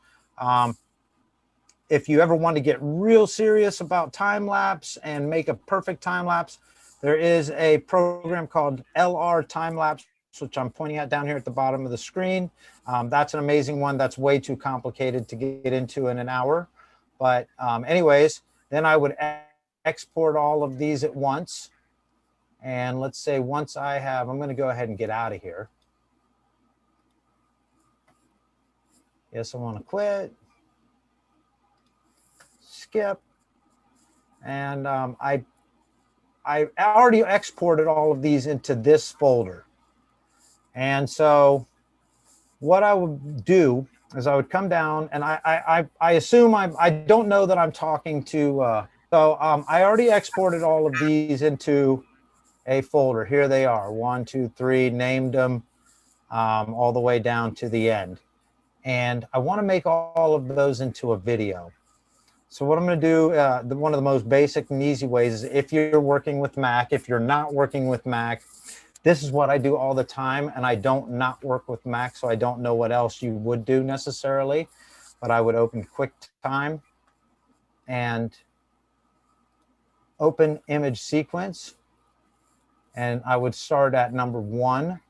If you ever want to get real serious about time lapse and make a perfect time lapse, there is a program called LR Time Lapse, which I'm pointing at down here at the bottom of the screen. That's an amazing one. That's way too complicated to get into in an hour. But anyways, then I would export all of these at once. And let's say once I have, I'm going to go ahead and get out of here. Yes, I want to quit. Skip. And I already exported all of these into this folder. And so what I would do is I would come down, and I assume I don't know that I'm talking to, I already exported all of these into a folder. Here they are, 1, 2, 3, named them all the way down to the end. And I want to make all of those into a video. So what I'm going to do, one of the most basic and easy ways is if you're working with Mac. If you're not working with Mac, this is what I do all the time, and I don't not work with Mac, so I don't know what else you would do necessarily, but I would open QuickTime and open image sequence, and I would start at number 1,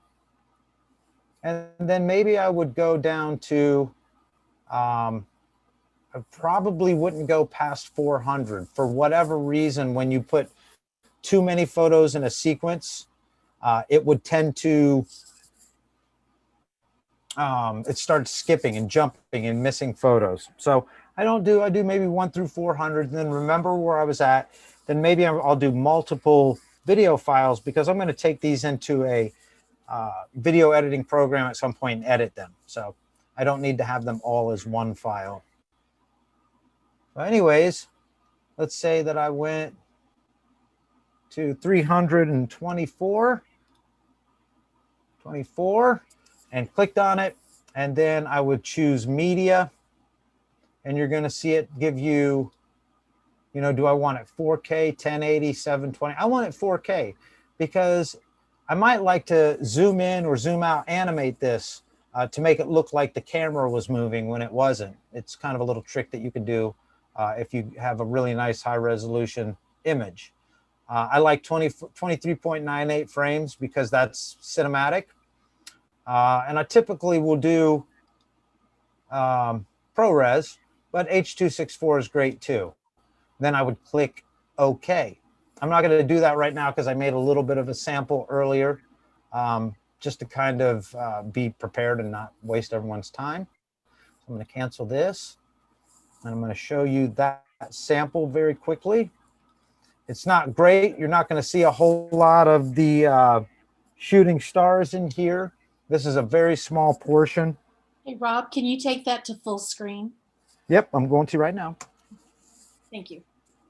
and then maybe I would go down to, I probably wouldn't go past 400. For whatever reason, when you put too many photos in a sequence, it would tend to, it starts skipping and jumping and missing photos. So I do maybe 1 through 400, and then remember where I was at. Then maybe I'll do multiple video files, because I'm going to take these into a video editing program at some point and edit them. So I don't need to have them all as one file. So anyways, let's say that I went to 324, 24, and clicked on it. And then I would choose media, and you're going to see it give you, you know, do I want it 4K, 1080, 720? I want it 4K, because I might like to zoom in or zoom out, animate this to make it look like the camera was moving when it wasn't. It's kind of a little trick that you can do if you have a really nice high resolution image. I like 23.98 frames because that's cinematic. And I typically will do ProRes, but H.264 is great too. Then I would click OK. I'm not going to do that right now because I made a little bit of a sample earlier, just to kind of be prepared and not waste everyone's time. So I'm going to cancel this, and I'm going to show you that sample very quickly. It's not great. You're not going to see a whole lot of the shooting stars in here. This is a very small portion. Hey, Rob, can you take that to full screen? Yep, I'm going to right now. Thank you.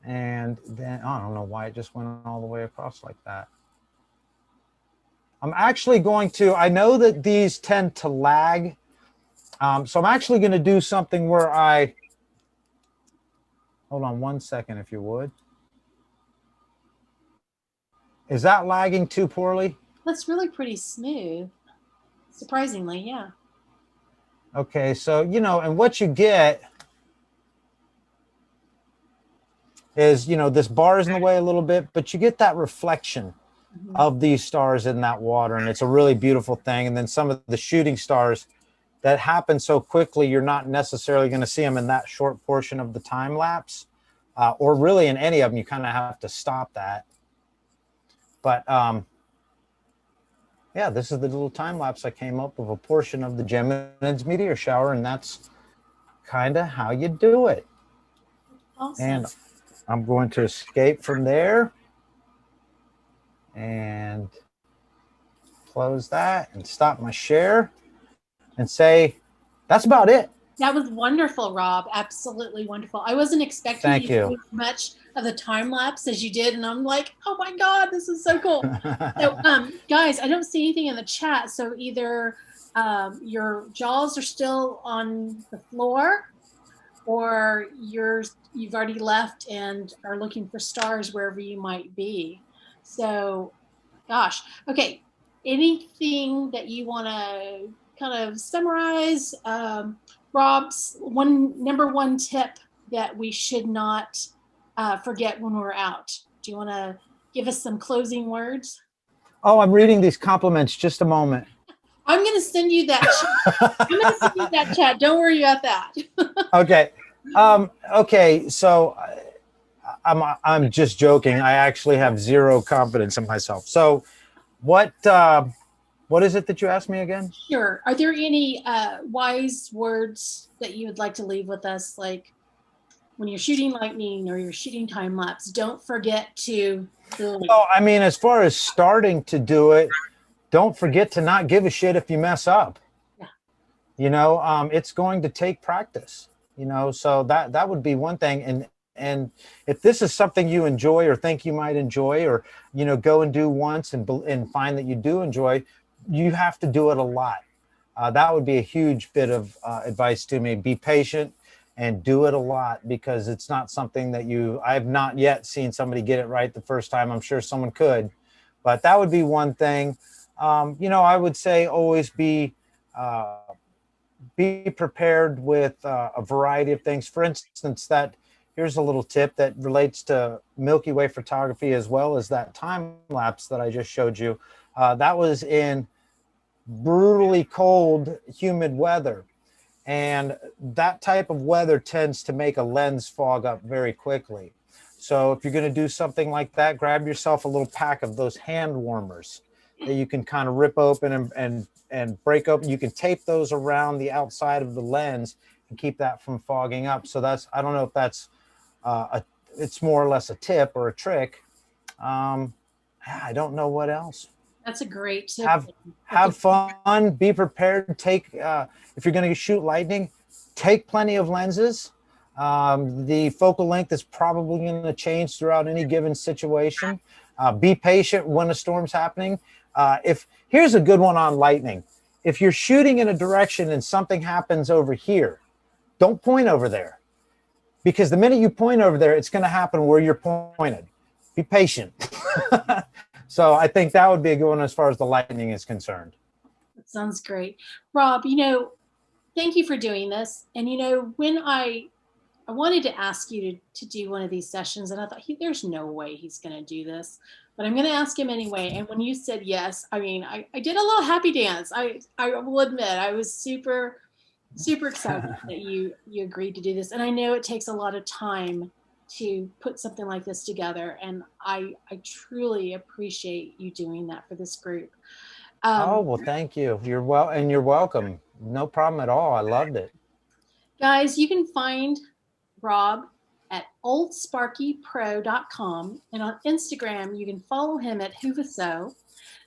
And then, oh, I don't know why it just went all the way across like that. I'm actually going to, I know that these tend to lag. So I'm actually going to do something where hold on one second if you would. Is that lagging too poorly? That's really pretty smooth. Surprisingly, yeah. Okay, so, you know, and what you get is, you know, this bar is in the way a little bit, but you get that reflection of these stars in that water, and it's a really beautiful thing. And then some of the shooting stars that happen so quickly, you're not necessarily going to see them in that short portion of the time lapse, or really in any of them. You kind of have to stop that. But yeah, this is the little time lapse I came up of a portion of the Geminids meteor shower, and that's kind of how you do it. Awesome. And I'm going to escape from there and close that and stop my share and say, that's about it. That was wonderful, Rob. Absolutely wonderful. I wasn't expecting you to do as much of the time lapse as you did, and I'm like, oh my God, this is so cool. So, guys, I don't see anything in the chat. So either your jaws are still on the floor, or you've already left and are looking for stars wherever you might be. So, gosh, okay. Anything that you want to kind of summarize? Rob's number one tip that we should not forget when we're out. Do you want to give us some closing words? Oh, I'm reading these compliments. Just a moment. I'm going to send you that chat. I'm going to send you that chat. Don't worry about that. Okay. Okay. So I'm just joking. I actually have zero confidence in myself. So what is it that you asked me again? Sure. Are there any wise words that you would like to leave with us? Like when you're shooting lightning or you're shooting time lapse, don't forget to delete. Oh, I mean, as far as starting to do it, don't forget to not give a shit if you mess up. Yeah. You know, it's going to take practice, you know, so that would be one thing. And if this is something you enjoy or think you might enjoy, or, you know, go and do once and find that you do enjoy, you have to do it a lot. That would be a huge bit of advice to me. Be patient and do it a lot, because it's not something that I've not yet seen somebody get it right the first time. I'm sure someone could, but that would be one thing. You know, I would say always be prepared with a variety of things. For instance, here's a little tip that relates to Milky Way photography as well as that time lapse that I just showed you. That was in brutally cold, humid weather. And that type of weather tends to make a lens fog up very quickly. So if you're going to do something like that, grab yourself a little pack of those hand warmers that you can kind of rip open and break open. You can tape those around the outside of the lens and keep that from fogging up. So that's, I don't know if that's it's more or less a tip or a trick. I don't know what else. That's a great tip. Have fun, be prepared. Take, if you're going to shoot lightning, take plenty of lenses. The focal length is probably going to change throughout any given situation. Be patient when a storm's happening. Here's a good one on lightning. If you're shooting in a direction and something happens over here, don't point over there, because the minute you point over there, it's going to happen where you're pointed. Be patient. So I think that would be a good one as far as the lightning is concerned. That sounds great. Rob, you know, thank you for doing this. And, you know, when I wanted to ask you to do one of these sessions, and I thought, there's no way he's going to do this, but I'm going to ask him anyway. And when you said yes, I mean, I did a little happy dance. I will admit, I was super excited that you agreed to do this. And I know it takes a lot of time to put something like this together. And I truly appreciate you doing that for this group. Oh, well, thank you. You're welcome. No problem at all. I loved it. Guys, you can find Rob at oldsparkypro.com, and on Instagram, you can follow him at Hoovis.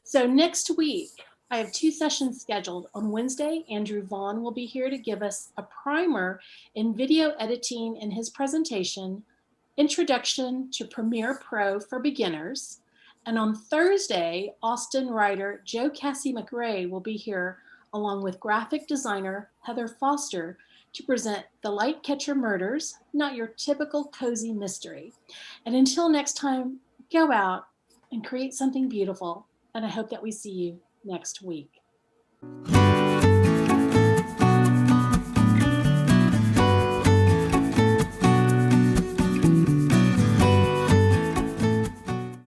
So next week, I have 2 sessions scheduled. On Wednesday, Andrew Vaughn will be here to give us a primer in video editing in his presentation, Introduction to Premiere Pro for Beginners. And on Thursday, Austin writer Joe Cassie McRae will be here along with graphic designer Heather Foster to present The Lightcatcher Murders, not your typical cozy mystery. And until next time, go out and create something beautiful. And I hope that we see you next week.